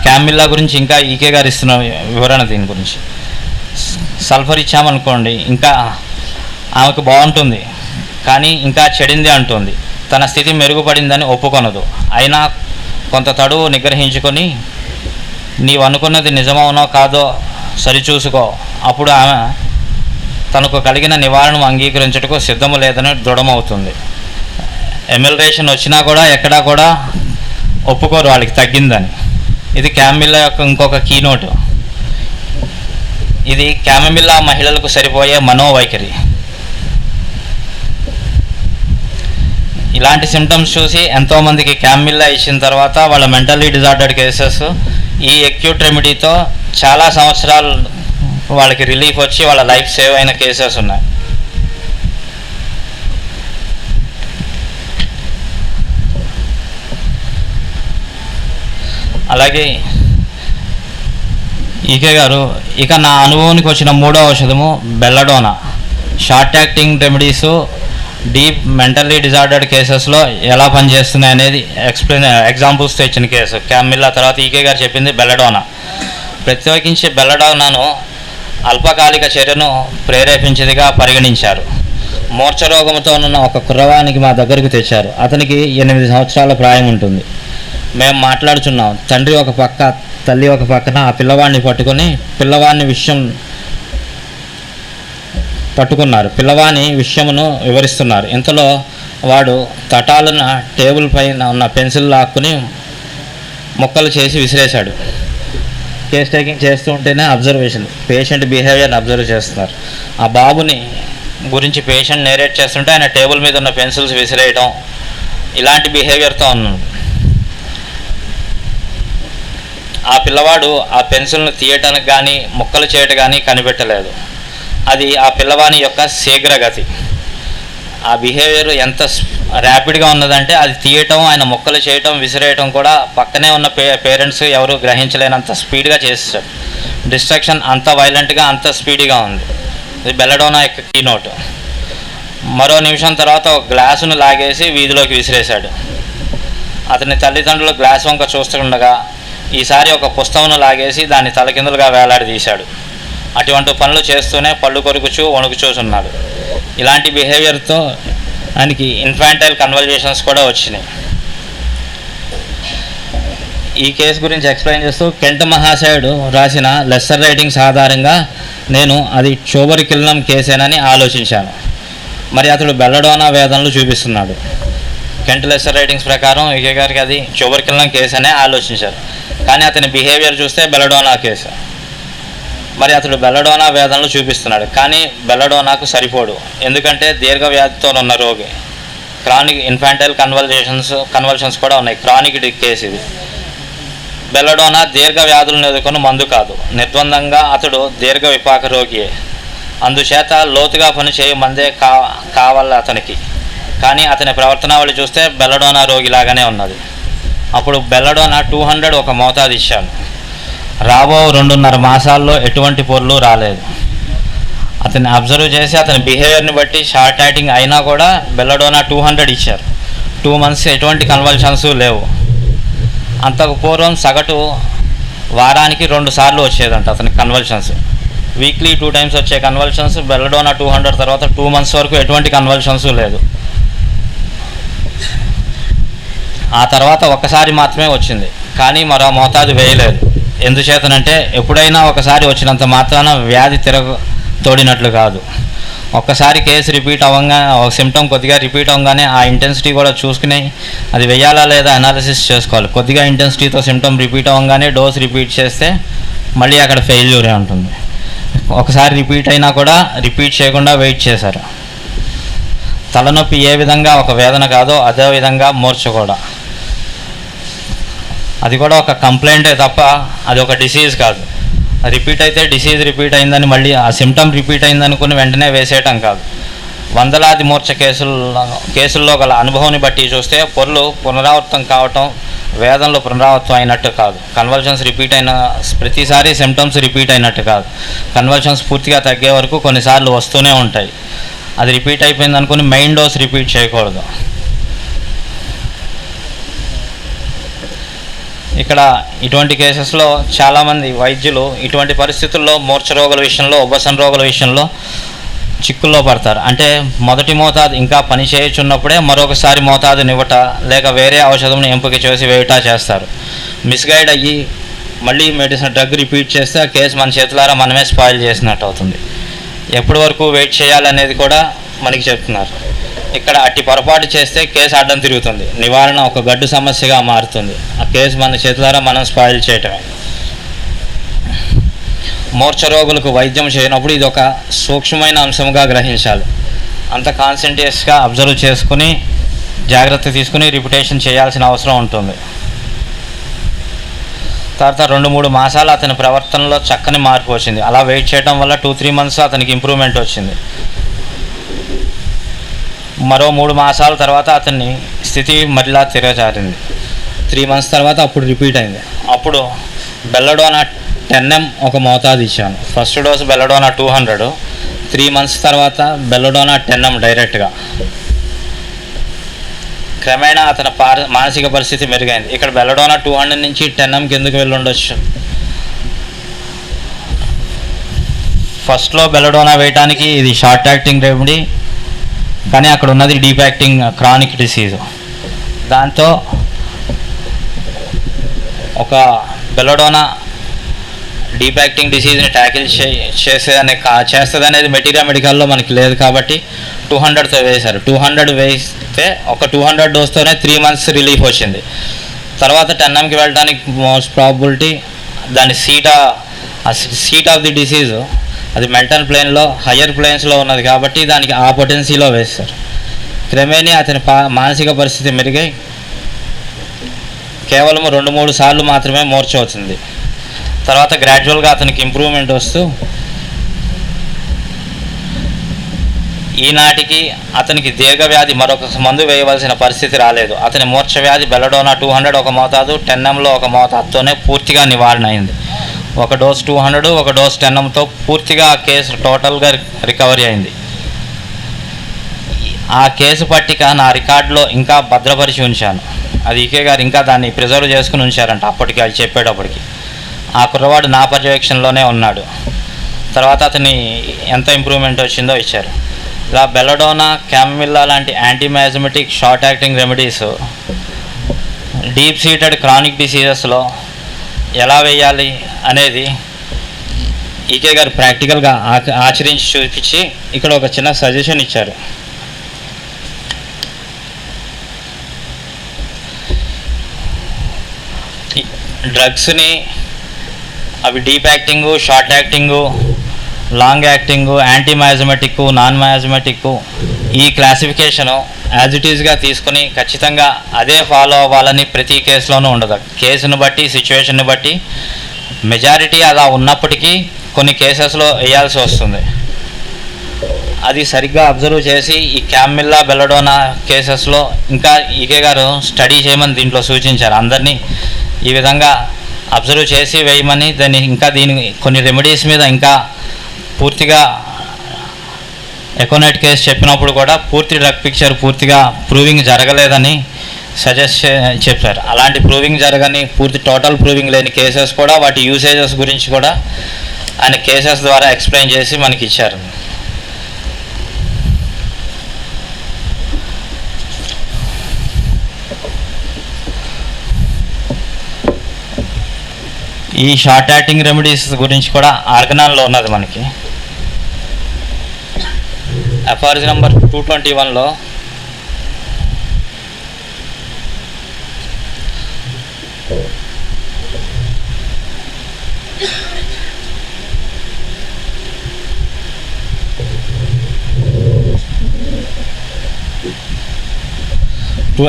క్యామిల్లా గురించి ఇంకా ఈకే గారు ఇస్తున్న వివరణ దీని గురించి. సల్ఫర్ ఇచ్చామనుకోండి, ఇంకా ఆమెకు బాగుంటుంది, కానీ ఇంకా చెడింది అంటుంది. తన స్థితి మెరుగుపడిందని ఒప్పుకొనదు. అయినా కొంత తడువు నిగ్రహించుకొని నీవు అనుకున్నది నిజమవునో కాదో సరిచూసుకో. అప్పుడు ఆమె తనకు కలిగిన నివారణను అంగీకరించుటకు సిద్ధము లేదని దృఢమవుతుంది. ఎమిల్రేషన్ వచ్చినా కూడా ఎక్కడా కూడా ఒప్పుకోరు వాళ్ళకి తగ్గిందని. ఇది క్యామిల్లా యొక్క ఇంకొక కీనోటు. ఇది క్యామిల్లా మహిళలకు సరిపోయే మనోవైఖరి. ఇలాంటి సిమ్టమ్స్ చూసి ఎంతోమందికి క్యామిల్లా ఇచ్చిన తర్వాత వాళ్ళ మెంటల్లీ డిజార్డర్డ్ కేసెస్ ఈ అక్యూట్ రెమెడీతో చాలా సంవత్సరాలు వాళ్ళకి రిలీఫ్ వచ్చి వాళ్ళ లైఫ్ సేవ్ అయిన కేసెస్ ఉన్నాయి. అలాగే ఈకే గారు ఇక నా అనుభవానికి వచ్చిన 3వ ఔషధము belladonna. Short acting remedies deep mentally disordered కేసెస్లో ఎలా పనిచేస్తున్నాయి అనేది ఎగ్జాంపుల్స్తో ఇచ్చిన కేసు క్యామిల్లా. తర్వాత ఈకే గారు చెప్పింది బెల్లడోనా. ప్రత్యేకించి బెల్లడోనాను అల్పకాలిక చర్యను ప్రేరేపించేదిగా పరిగణించారు. మూర్ఛరోగంతో ఉన్న ఒక కుర్రవానికి మా దగ్గరకు తెచ్చారు. అతనికి 8 సంవత్సరాల ప్రాయం ఉంటుంది. మేము మాట్లాడుచున్నాం. తండ్రి ఒక పక్క, తల్లి ఒక పక్కన ఆ పిల్లవాడిని పట్టుకున్నారు. పిల్లవాని విషయమును వివరిస్తున్నారు. ఇంతలో వాడు తటాలున టేబుల్ పైన ఉన్న పెన్సిల్ లాక్కుని ముక్కలు చేసి విసిరేశాడు. కేస్ టేకింగ్ చేస్తూ ఉంటేనే అబ్జర్వేషన్, పేషెంట్ బిహేవియర్ని అబ్జర్వ్ చేస్తున్నారు. ఆ బాబుని గురించి పేషెంట్ నేరేట్ చేస్తుంటే ఆయన టేబుల్ మీద ఉన్న పెన్సిల్స్ విసిరేయటం, ఇలాంటి బిహేవియర్తో ఉన్నాడు. ఆ పిల్లవాడు ఆ పెన్సిల్ను తీయటానికి కానీ ముక్కలు చేయటం కానీ కనిపెట్టలేదు. అది ఆ పిల్లవాని యొక్క శీఘ్రగతి. ఆ బిహేవియర్ ఎంత ర్యాపిడ్గా ఉన్నదంటే అది తీయటం, ఆయన ముక్కలు చేయటం, విసిరేయటం కూడా పక్కనే ఉన్న పేరెంట్స్ ఎవరు గ్రహించలేనంత స్పీడ్గా చేస్తారు. డిస్ట్రక్షన్ అంత వైలెంట్గా, అంత స్పీడ్గా ఉంది. ఇది బెల్లడోనా యొక్క కీనోట్. మరో నిమిషం తర్వాత ఒక గ్లాసును లాగేసి వీధిలోకి విసిరేశాడు. అతని తల్లిదండ్రులు గ్లాస్ వంక చూస్తుండగా ఈసారి ఒక పుస్తకంను లాగేసి దాన్ని తలకిందులుగా వేలాడదీశాడు. అటువంటి పనులు చేస్తూనే పళ్ళు కొరుకుచూ వణుకుచూస్తున్నాడు. ఇలాంటి బిహేవియర్తో ఆయనకి ఇన్ఫాంటైల్ కన్వల్జేషన్స్ కూడా వచ్చినాయి. ఈ కేసు గురించి ఎక్స్ప్లెయిన్ చేస్తూ కెంట్ మహాశయుడు రాసిన లెస్సర్ రైటింగ్స్ ఆధారంగా నేను అది చోబరికిల్నం కేసేనని ఆలోచించాను. మరి అతడు బెల్లడోనా వేదనలు చూపిస్తున్నాడు. కెంట్ లెస్సర్ రైటింగ్స్ ప్రకారం ఈకే గారికి అది చోబరికిల్నం కేసు అనే ఆలోచించారు. కానీ అతని బిహేవియర్ చూస్తే బెల్లడోనా కేసు. మరి అతడు బెల్లడోనా వేదనలు చూపిస్తున్నాడు, కానీ బెల్లడోనాకు సరిపోడు. ఎందుకంటే దీర్ఘవ్యాధితో ఉన్న రోగి. క్రానిక్ ఇన్ఫాంటైల్ కన్వల్షన్స్ కూడా ఉన్నాయి. క్రానిక్ కేసు ఇది. బెల్లడోనా దీర్ఘ వ్యాధులను ఎదుర్కొని మందు కాదు. నిర్ద్వందంగా అతడు దీర్ఘ విపాక రోగియే. అందుచేత లోతుగా పనిచేయ మందే కావాలి అతనికి. కానీ అతని ప్రవర్తనావళి చూస్తే బెల్లడోనా రోగిలాగానే ఉన్నది. అప్పుడు బెల్లడోనా 200 ఒక మోతాదు ఇచ్చాను. రాబో 2.5 మాసాల్లో ఎటువంటి పొర్లు రాలేదు. అతన్ని అబ్జర్వ్ చేసి అతని బిహేవియర్ని బట్టి షార్ట్ యాక్టింగ్ అయినా కూడా బెల్లడోనా 200 ఇచ్చారు. 2 months ఎటువంటి కన్వల్షన్స్ లేవు. అంతకు పూర్వం సగటు వారానికి 2 సార్లు వచ్చేదంట అతనికి కన్వల్షన్స్. వీక్లీ 2 times వచ్చే కన్వల్షన్స్ బెల్లడోనా 200 తర్వాత 2 months వరకు ఎటువంటి కన్వల్షన్స్ లేదు. ఆ తర్వాత ఒక్కసారి మాత్రమే వచ్చింది, కానీ మరో మోతాదు వేయలేదు. ఎందుచేతనంటే ఎప్పుడైనా ఒకసారి వచ్చినంత మాత్రాన వ్యాధి తోడినట్లు కాదు. ఒక్కసారి కేసు రిపీట్ అవ్వగా, ఒక సిమ్టమ్ కొద్దిగా రిపీట్ అవ్వగానే ఆ ఇంటెన్సిటీ కూడా చూసుకుని అది వేయాలా లేదా అనాలిసిస్ చేసుకోవాలి. కొద్దిగా ఇంటెన్సిటీతో సిమ్టమ్ రిపీట్ అవ్వగానే డోస్ రిపీట్ చేస్తే మళ్ళీ అక్కడ ఫెయిల్యూరే ఉంటుంది. ఒకసారి రిపీట్ అయినా కూడా రిపీట్ చేయకుండా వెయిట్ చేశారు. తలనొప్పి ఏ విధంగా ఒక వేదన కాదో అదే విధంగా మూర్ఛ కూడా. అది కూడా ఒక కంప్లైంటే తప్ప అది ఒక డిసీజ్ కాదు. రిపీట్ అయితే డిసీజ్ రిపీట్ అయిందని మళ్ళీ ఆ సిమ్టమ్ రిపీట్ అయిందనుకుని వెంటనే వేసేయటం కాదు. వందలాది మూర్ఛ కేసుల్లో గల అనుభవాన్ని బట్టి చూస్తే పొరలు పునరావృతం కావటం వేదనలు పునరావృతం అయినట్టు కాదు. కన్వల్షన్స్ రిపీట్ అయిన ప్రతిసారి సిమ్టమ్స్ రిపీట్ అయినట్టు కాదు. కన్వల్షన్స్ పూర్తిగా తగ్గే వరకు కొన్నిసార్లు వస్తూనే ఉంటాయి. అది రిపీట్ అయిపోయింది అనుకుని మెయిన్ డోస్ రిపీట్ చేయకూడదు. ఇక్కడ ఇటువంటి కేసెస్లో చాలామంది వైద్యులు ఇటువంటి పరిస్థితుల్లో మూర్ఛ రోగుల విషయంలో, ఉపశమ రోగుల విషయంలో చిక్కుల్లో పడతారు. అంటే మొదటి మోతాదు ఇంకా పని చేయుచున్నప్పుడే మరొకసారి మోతాదునివ్వట లేక వేరే ఔషధంను ఎంపిక చేసి వేయటా చేస్తారు. మిస్గైడ్ అయ్యి మళ్ళీ డ్రగ్ రిపీట్ చేస్తే ఆ కేసు మన చేతులారా మనమే స్పాయిల్ చేసినట్టు అవుతుంది. ఎప్పటి వరకు వెయిట్ చేయాలనేది కూడా మనకి చెప్తున్నారు. ఇక్కడ అట్టి పొరపాటు చేస్తే కేసు అడ్డం తిరుగుతుంది. నివారణ ఒక గడ్డు సమస్యగా మారుతుంది. ఆ కేసు మన చేతులారా మనం స్పాయిల్ చేయటమే. మూర్ఛ రోగులకు వైద్యం చేయనప్పుడు ఇది ఒక సూక్ష్మమైన అంశంగా గ్రహించాలి. అంత కాన్సన్ట్రేట్స్గా అబ్జర్వ్ చేసుకుని జాగ్రత్త తీసుకుని రిపిటేషన్ చేయాల్సిన అవసరం ఉంటుంది. తర్వాత 2-3 మాసాలు అతని ప్రవర్తనలో చక్కని మార్పు వచ్చింది. అలా వెయిట్ చేయడం వల్ల 2-3 months అతనికి ఇంప్రూవ్మెంట్ వచ్చింది. మరో 3 మాసాల తర్వాత అతన్ని స్థితి మరలా తిరగజారింది. 3 months తర్వాత అప్పుడు రిపీట్ అయింది. అప్పుడు బెల్లడోనా 10mg ఒక మోతాదు ఇచ్చాను. ఫస్ట్ డోసు బెల్లడోనా 200, 3 months తర్వాత బెల్లడోనా 10mg డైరెక్ట్గా. క్రమేణా అతని మానసిక పరిస్థితి మెరుగైంది. ఇక్కడ బెల్లడోనా 200 నుంచి 10mg ఎందుకు వెళ్ళి ఉండొచ్చు? ఫస్ట్లో బెల్లడోనా వేయటానికి ఇది షార్ట్ యాక్టింగ్ రెమెడీ, కానీ అక్కడ ఉన్నది డీప్ యాక్టింగ్ క్రానిక్ డిసీజ్. దాంతో ఒక బెల్లడోనా డీప్ యాక్టింగ్ డిసీజ్ని ట్యాకిల్ చేస్తుందనేది మెటీరియా మెడికల్లో మనకి లేదు కాబట్టి 200తో వేశారు. 200 వేస్తే ఒక 200 డోస్తోనే 3 months రిలీఫ్ వచ్చింది. తర్వాత 10mgకి వెళ్ళడానికి మోస్ట్ ప్రాబిలిటీ దాని సీట్ ఆఫ్ ది డిసీజ్ అది మెంటల్ ప్లేన్లో హయ్యర్ ప్లేన్స్లో ఉన్నది కాబట్టి దానికి ఆ పొటెన్సీలో వేస్తారు. క్రమేణీ అతని మానసిక పరిస్థితి మెరుగై కేవలం 2-3 సార్లు మాత్రమే మూర్ఛ అవుతుంది. తర్వాత గ్రాడ్యువల్గా అతనికి ఇంప్రూవ్మెంట్ వస్తూ ఈనాటికి అతనికి దీర్ఘవ్యాధి మరొక మందు వేయవలసిన పరిస్థితి రాలేదు. అతని మూర్ఛ వ్యాధి బెల్లడోనా 200 ఒక మోతాదు, 10mలో ఒక మోతాదుతోనే పూర్తిగా నివారణ అయింది. ఒక డోస్ 200, ఒక డోస్ 10mతో పూర్తిగా ఆ కేసు టోటల్గా రికవరీ అయింది. ఆ కేసు పట్టిక నా రికార్డులో ఇంకా భద్రపరిచి ఉంచాను. అది ఈకే గారు ఇంకా దాన్ని ప్రిజర్వ్ చేసుకుని ఉంచారంట. అప్పటికి అది చెప్పేటప్పటికి ఆ కుర్రవాడు నా పర్యవేక్షణలోనే ఉన్నాడు. తర్వాత అతని ఎంత ఇంప్రూవ్మెంట్ వచ్చిందో ఇచ్చారు. ఇలా బెల్లడోనా, క్యామిల్లా లాంటి antimiasmatic short acting remedies deep seated chronic డిసీజెస్లో ఎలా వేయాలి అనేది ఈకే గారు ప్రాక్టికల్గా ఆచరించి చూపించి ఇక్కడ ఒక చిన్న సజెషన్ ఇచ్చారు. డ్రగ్స్ని అవి deep acting, short acting, long acting, antimiasmatic, non miasmatic ఈ క్లాసిఫికేషను యాజ్ ఇట్ ఈజ్గా తీసుకుని ఖచ్చితంగా అదే ఫాలో అవ్వాలని ప్రతి కేసులోనూ ఉండదు. కేసును బట్టి, సిచ్యువేషన్ని బట్టి మెజారిటీ అలా ఉన్నప్పటికీ కొన్ని కేసెస్లో వేయాల్సి వస్తుంది. అది సరిగ్గా అబ్జర్వ్ చేసి ఈ క్యామిల్లా, బెల్లడోనా కేసెస్లో ఇంకా ఈకే గారు స్టడీ చేయమని దీంట్లో సూచించారు. అందరినీ ఈ విధంగా అబ్జర్వ్ చేసి వేయమని, దీని కొన్ని రెమెడీస్ మీద ఇంకా పూర్తిగా ఎకోనైట్ కేసు చెప్పినప్పుడు కూడా పూర్తి డ్రగ్ పిక్చర్ పూర్తిగా ప్రూవింగ్ జరగలేదని సజెస్ట్ చెప్పారు. అలాంటి ప్రూవింగ్ జరగని, పూర్తి టోటల్ ప్రూవింగ్ లేని కేసెస్ కూడా వాటి యూసేజెస్ గురించి కూడా ఆయన కేసెస్ ద్వారా ఎక్స్ప్లెయిన్ చేసి మనకి ఇచ్చారు. ఈ షార్ట్ యాక్టింగ్ రెమెడీస్ గురించి కూడా ఆర్గనాన్లో ఉన్నది మనకి. ఎఫ్ఆర్జీ నెంబర్ 221లో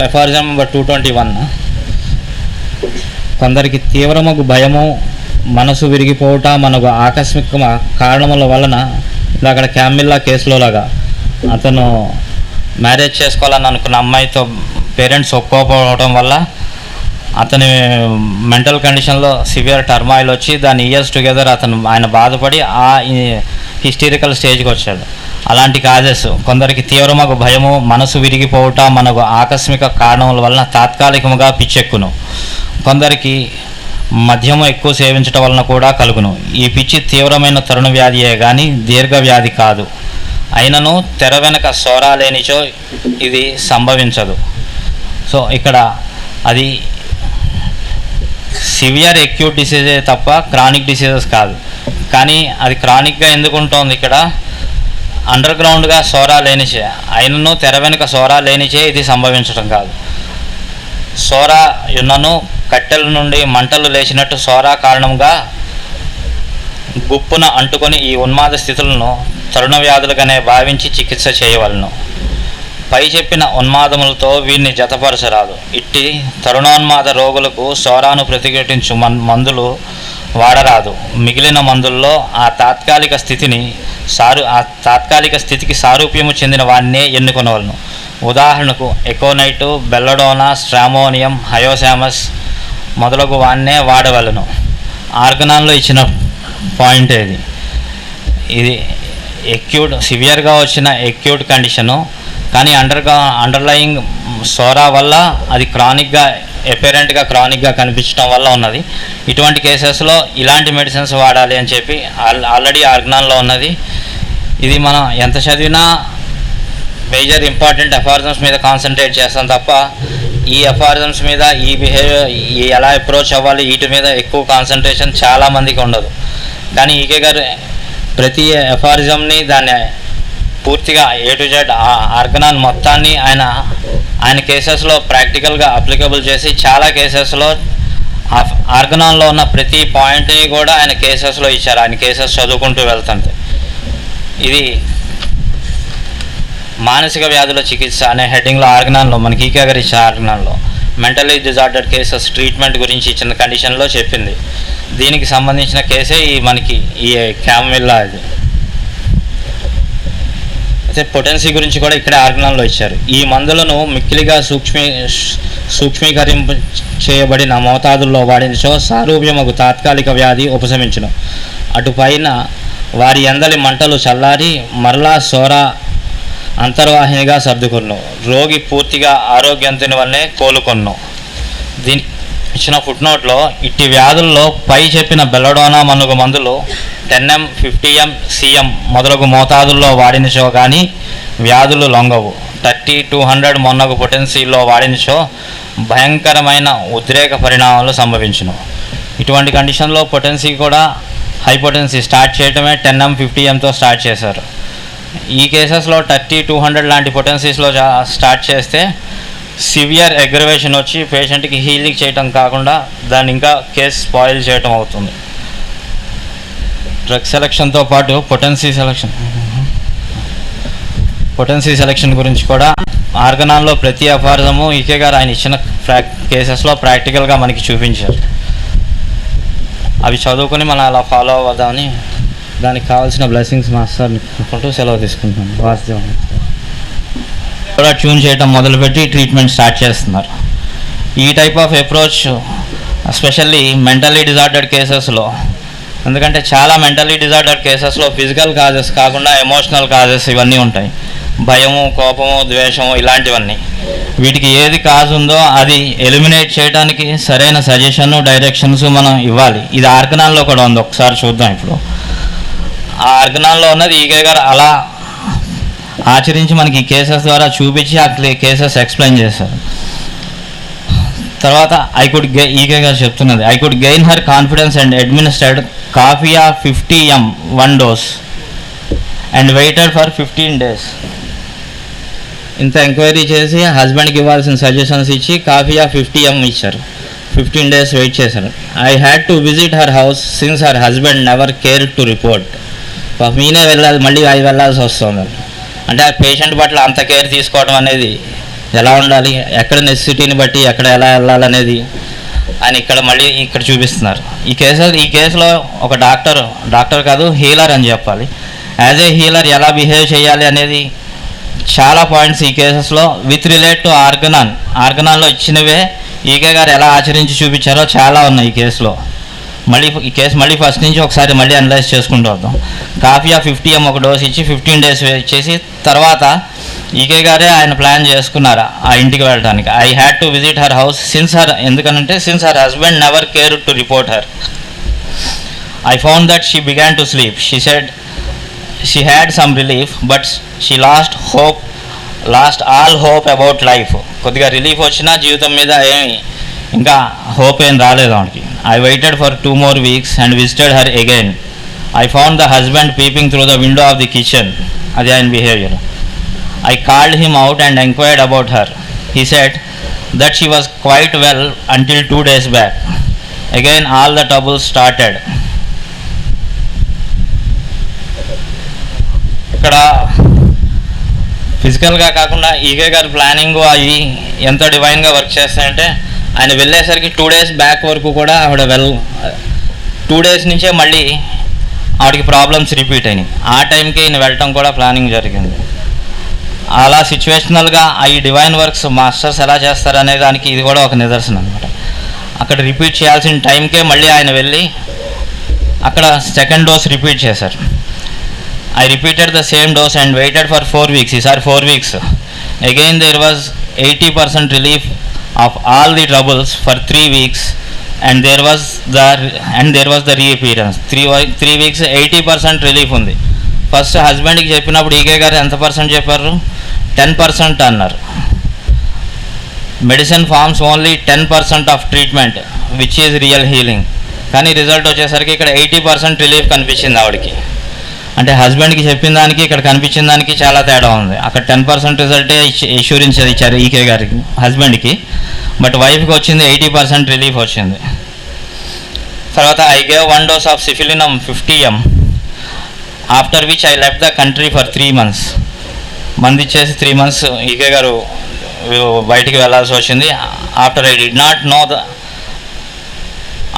ఎఫ్ఆర్జీ నెంబర్ 221 కొందరికి తీవ్రమగు భయము, మనసు విరిగిపోవట మనకు ఆకస్మిక కారణముల వలన అక్కడ క్యామిల్లా కేసులో లాగా అతను మ్యారేజ్ చేసుకోవాలని అనుకున్న అమ్మాయితో పేరెంట్స్ ఒప్పుకోకపోవడం వల్ల అతని మెంటల్ కండిషన్లో సివియర్ టర్మాయిల్ వచ్చి దాని ఇయర్స్ టుగెదర్ ఆయన బాధపడి ఆ హిస్టీరికల్ స్టేజ్కి వచ్చాడు. అలాంటి కాజెస్ కొందరికి తీవ్రమగు భయము, మనసు విరిగిపోవట మనకు ఆకస్మిక కారణముల వలన తాత్కాలికముగా పిచ్చెక్కును. కొందరికి మద్యము ఎక్కువ సేవించడం వలన కూడా కలుగును. ఈ పిచ్చి తీవ్రమైన తరుణ వ్యాధియే కానీ దీర్ఘవ్యాధి కాదు. అయినను తెర వెనక సోరా లేనిచో ఇది సంభవించదు. సో ఇక్కడ అది సివియర్ అక్యూట్ డిసీజే తప్ప క్రానిక్ డిసీజెస్ కాదు. కానీ అది క్రానిక్గా ఎందుకు ఉంటుంది? ఇక్కడ అండర్ గ్రౌండ్గా సోరా లేనిచే, అయినను తెర వెనుక సోరా లేనిచే ఇది సంభవించడం కాదు. సోరా యున్నను కట్టెల నుండి మంటలు లేచినట్టు సోరా కారణంగా గుప్పున అంటుకొని ఈ ఉన్మాద స్థితులను తరుణ వ్యాధులుగానే భావించి చికిత్స చేయవలను. పై చెప్పిన ఉన్మాదములతో వీరిని జతపరచరాదు. ఇట్టి తరుణోన్మాద రోగులకు సోరాను ప్రతిఘటించు మందులు వాడరాదు. మిగిలిన మందుల్లో ఆ తాత్కాలిక స్థితికి సారూప్యము చెందిన వాడినే ఎన్నుకొనవలను. ఉదాహరణకు ఎకోనైటు, బెల్లడోనా, స్ట్రామోనియం, హయోసామస్ మొదలగు వాన్నే వాడవలను. ఆర్గనాన్లో ఇచ్చిన పాయింట్ ఇది సివియర్గా వచ్చిన ఎక్యూట్ కండిషను. కానీ అండర్లయింగ్ సోరా వల్ల అది ఎపరెంట్గా క్రానిక్గా కనిపించడం వల్ల ఉన్నది. ఇటువంటి కేసెస్లో ఇలాంటి మెడిసిన్స్ వాడాలి అని చెప్పి ఆల్రెడీ ఆర్గనాన్లో ఉన్నది. ఇది మనం ఎంత చదివినా మేజర్ ఇంపార్టెంట్ ఎఫారిజమ్స్ మీద కాన్సన్ట్రేట్ చేస్తాం తప్ప ఈ ఎఫారిజమ్స్ మీద, ఈ బిహేవియర్ ఎలా అప్రోచ్ అవ్వాలి వీటి మీద ఎక్కువ కాన్సన్ట్రేషన్ చాలామందికి ఉండదు. కానీ ఈకే గారు ప్రతి ఎఫారిజంని దాన్ని పూర్తిగా A to Z ఆర్గనాన్ మొత్తాన్ని ఆయన కేసెస్లో ప్రాక్టికల్గా అప్లికబుల్ చేసి చాలా కేసెస్లో ఆర్గనాన్లో ఉన్న ప్రతి పాయింట్ని కూడా ఆయన కేసెస్లో ఇచ్చారు. ఆయన కేసెస్ చదువుకుంటూ వెళ్తుంటే ఇది మానసిక వ్యాధుల చికిత్స అనే హెడ్డింగ్లో ఆర్గనాన్లో మనకి ఈకే గారు ఇచ్చిన ఆర్గనాన్లో మెంటలీ డిజార్డర్డ్ కేసెస్ ట్రీట్మెంట్ గురించి ఇచ్చిన కండిషన్లో చెప్పింది. దీనికి సంబంధించిన కేసే మనకి ఈ క్యామిల్లా. ఇది అయితే పొటెన్సీ గురించి కూడా ఇక్కడే ఆర్గనాన్లో ఇచ్చారు. ఈ మందులను మిక్కిలిగా సూక్ష్మీకరింప చేయబడిన మోతాదుల్లో వాడినచో సారూప్యమగు తాత్కాలిక వ్యాధి ఉపశమించును. అటుపైన వారి ఎందలి మంటలు చల్లారి మరలా సోరా అంతర్వాహినిగా సర్దుకొన్ను. రోగి పూర్తిగా ఆరోగ్యంతుని వల్లే కోలుకొన్ను. దీనికి ఇచ్చిన ఫుట్నోట్లో ఇట్టి వ్యాధుల్లో పై చెప్పిన బెల్లడోనా మనుగు మందులు 10 mg 50 mg CM మొదలగు మోతాదుల్లో వాడినచో కానీ వ్యాధులు లొంగవు. 30-200 మొన్నగు పొటెన్సీలో వాడినచో భయంకరమైన ఉద్రేక పరిణామాలు సంభవించును. ఇటువంటి కండిషన్లో పొటెన్సీ కూడా హైపోటెన్సీ స్టార్ట్ చేయడమే 10 mg 50 mgతో స్టార్ట్ చేశారు. ఈ కేసెస్లో 30-200 లాంటి పొటెన్సీస్లో స్టార్ట్ చేస్తే సివియర్ అగ్రవేషన్ వచ్చి పేషెంట్కి హీలింగ్ చేయటం కాకుండా దాన్ని ఇంకా కేసు స్పాయిల్ చేయటం అవుతుంది. డ్రగ్ సెలక్షన్తో పాటు పొటెన్సీ సెలక్షన్ గురించి కూడా ఆర్గనాన్లో ప్రతి అపార్థము ఈకే గారు ఆయన ఇచ్చిన కేసెస్లో ప్రాక్టికల్గా మనకి చూపించారు. అవి చదువుకొని మనం అలా ఫాలో అవ్వదామని దానికి కావాల్సిన బ్లెస్సింగ్స్ మాస్టర్ని అనుకుంటూ సెలవు తీసుకుంటున్నాను. వాస్తవం కూడా ట్యూన్ చేయటం మొదలుపెట్టి ట్రీట్మెంట్ స్టార్ట్ చేస్తున్నారు. ఈ type of approach especially mentally disordered కేసెస్లో, ఎందుకంటే చాలా మెంటలీ డిజార్డర్డ్ కేసెస్లో ఫిజికల్ కాజెస్ కాకుండా ఎమోషనల్ కాజెస్ ఇవన్నీ ఉంటాయి. భయము, కోపము, ద్వేషము ఇలాంటివన్నీ. వీటికి ఏది కాజ్ ఉందో అది ఎలిమినేట్ చేయడానికి సరైన సజెషను, డైరెక్షన్స్ మనం ఇవ్వాలి. ఇది ఆర్గనాన్లో కూడా ఉంది, ఒకసారి చూద్దాం. ఇప్పుడు ఆ ఆర్గనాన్లో ఉన్నది ఈకే గారు అలా ఆచరించి మనకి ఈ కేసెస్ ద్వారా చూపించి ఆ కేసెస్ ఎక్స్ప్లెయిన్ చేశారు. తర్వాత ఈకే గారు చెప్తున్నది, I could gain her confidence and administered coffea 50 mg 1 dose and waited for 15 days. ఇంత ఎంక్వైరీ చేసి హస్బెండ్కి ఇవ్వాల్సిన సజెషన్స్ ఇచ్చి కాఫియా 50 mg ఇచ్చారు. 15 days వెయిట్ చేశారు. I had to visit her house since her husband never care to report. మీనే వెళ్ళాలి, మళ్ళీ వెళ్ళాల్సి వస్తుంది. అంటే ఆ పేషెంట్ పట్ల అంత కేర్ తీసుకోవడం అనేది ఎలా ఉండాలి, ఎక్కడ నెసెసిటీని బట్టి ఎక్కడ ఎలా వెళ్ళాలనేది అని ఇక్కడ చూపిస్తున్నారు. ఈ కేసులో ఒక డాక్టర్ కాదు, హీలర్ అని చెప్పాలి. యాజ్ ఏ హీలర్ ఎలా బిహేవ్ చేయాలి అనేది చాలా పాయింట్స్ ఈ కేసెస్లో విత్ రిలేట్ టు ఆర్గనాన్లో ఇచ్చినవే ఈకే గారు ఎలా ఆచరించి చూపించారో చాలా ఉన్నాయి ఈ కేసులో. ఈ కేసు మళ్ళీ ఫస్ట్ నుంచి ఒకసారి మళ్ళీ అనలైజ్ చేసుకుంటూ వద్దాం. కాఫియా 50 mg ఒక డోస్ ఇచ్చి 15 days వెయిట్ చేసి తర్వాత ఈకే గారే ఆయన ప్లాన్ చేసుకున్నారు ఆ ఇంటికి వెళ్ళడానికి. I had to visit her house ఎందుకనంటే since her husband never care to report her. I found that she began to sleep. She said she had some relief but she lost all hope about life. కొద్దిగా relief వచ్చినా జీవితం మీద ఇంకా hope ఏం రాలేదు ఆమెకి. I waited for 2 more weeks and visited her again. I found the husband peeping through the window of the kitchen. Adi ayan behavior. I called him out and inquired about her. He said that she was quite well until 2 days back. Again all the trouble started. ఇక్కడ ఫిజికల్గా కాకుండా ఈకే గారి planning అవి ఎంత డివైన్గా work చేస్తాయంటే ఆయన వెళ్ళేసరికి 2 days back వరకు కూడా ఆవిడ 2 days నుంచే మళ్ళీ ఆవిడకి ప్రాబ్లమ్స్ రిపీట్ అయినాయి. ఆ టైంకి ఈయన వెళ్ళటం కూడా ప్లానింగ్ జరిగింది. అలా సిచ్యువేషనల్గా ఈ డివైన్ వర్క్స్ మాస్టర్స్ ఎలా చేస్తారనే దానికి ఇది కూడా ఒక నిదర్శనం అనమాట. అక్కడ రిపీట్ చేయాల్సిన టైంకే మళ్ళీ ఆయన వెళ్ళి అక్కడ 2nd dose రిపీట్ చేశారు. I repeated the same dose and waited for 4 weeks. ఈసారి 4 weeks. Again there was 80% relief of all the troubles for 3 weeks and there was the reappearance. 3 weeks 80% relief ఉంది. First హస్బెండ్కి చెప్పినప్పుడు E K గారు ఎంత percent చెప్పారు? 10% అన్నారు. Medicine forms only 10% of treatment which is real healing. కానీ result వచ్చేసరికి ఇక్కడ 80% రిలీఫ్ కనిపించింది ఆవిడకి. అంటే హస్బెండ్కి చెప్పిన దానికి ఇక్కడ కనిపించిన దానికి చాలా తేడా ఉంది. అక్కడ 10% రిజల్టే ఇన్సూరెన్స్ ఇచ్చారు ఈకే గారికి హస్బెండ్కి, బట్ వైఫ్కి వచ్చింది 80% రిలీఫ్ వచ్చింది. తర్వాత I gave 1 dose of syphilinum 50 mg after which I left the country for 3 months. మంది ఇచ్చేసి 3 months ఈకే గారు బయటికి వెళ్ళాల్సి వచ్చింది. After I did not know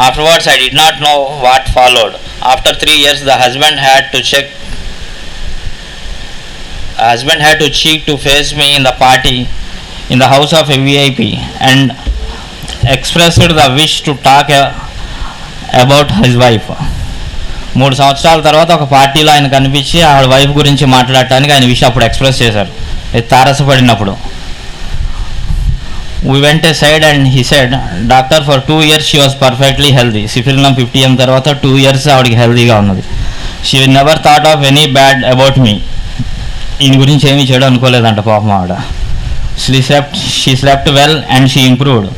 afterwards I did not know what followed. After 3 years the husband had to cheek to face me in the party in the house of a VIP and expressed the wish to talk about his wife. 3 సంవత్సరాల తర్వాత ఒక పార్టీలో ఆయన కనిపించి ఆవిడ wife గురించి మాట్లాడటానికి ఆయన విషయం అప్పుడు ఎక్స్ప్రెస్ చేశారు, తారసపడినప్పుడు. We went aside and he said, doctor, for 2 years she was perfectly healthy. సిఫిలినం 50 తర్వాత 2 years ఆవిడకి హెల్తీగా ఉన్నది. She never thought of any bad about me. ఈయన గురించి ఏమీ చెడు అనుకోలేదంట పాపం ఆవిడ. She slept well and she improved.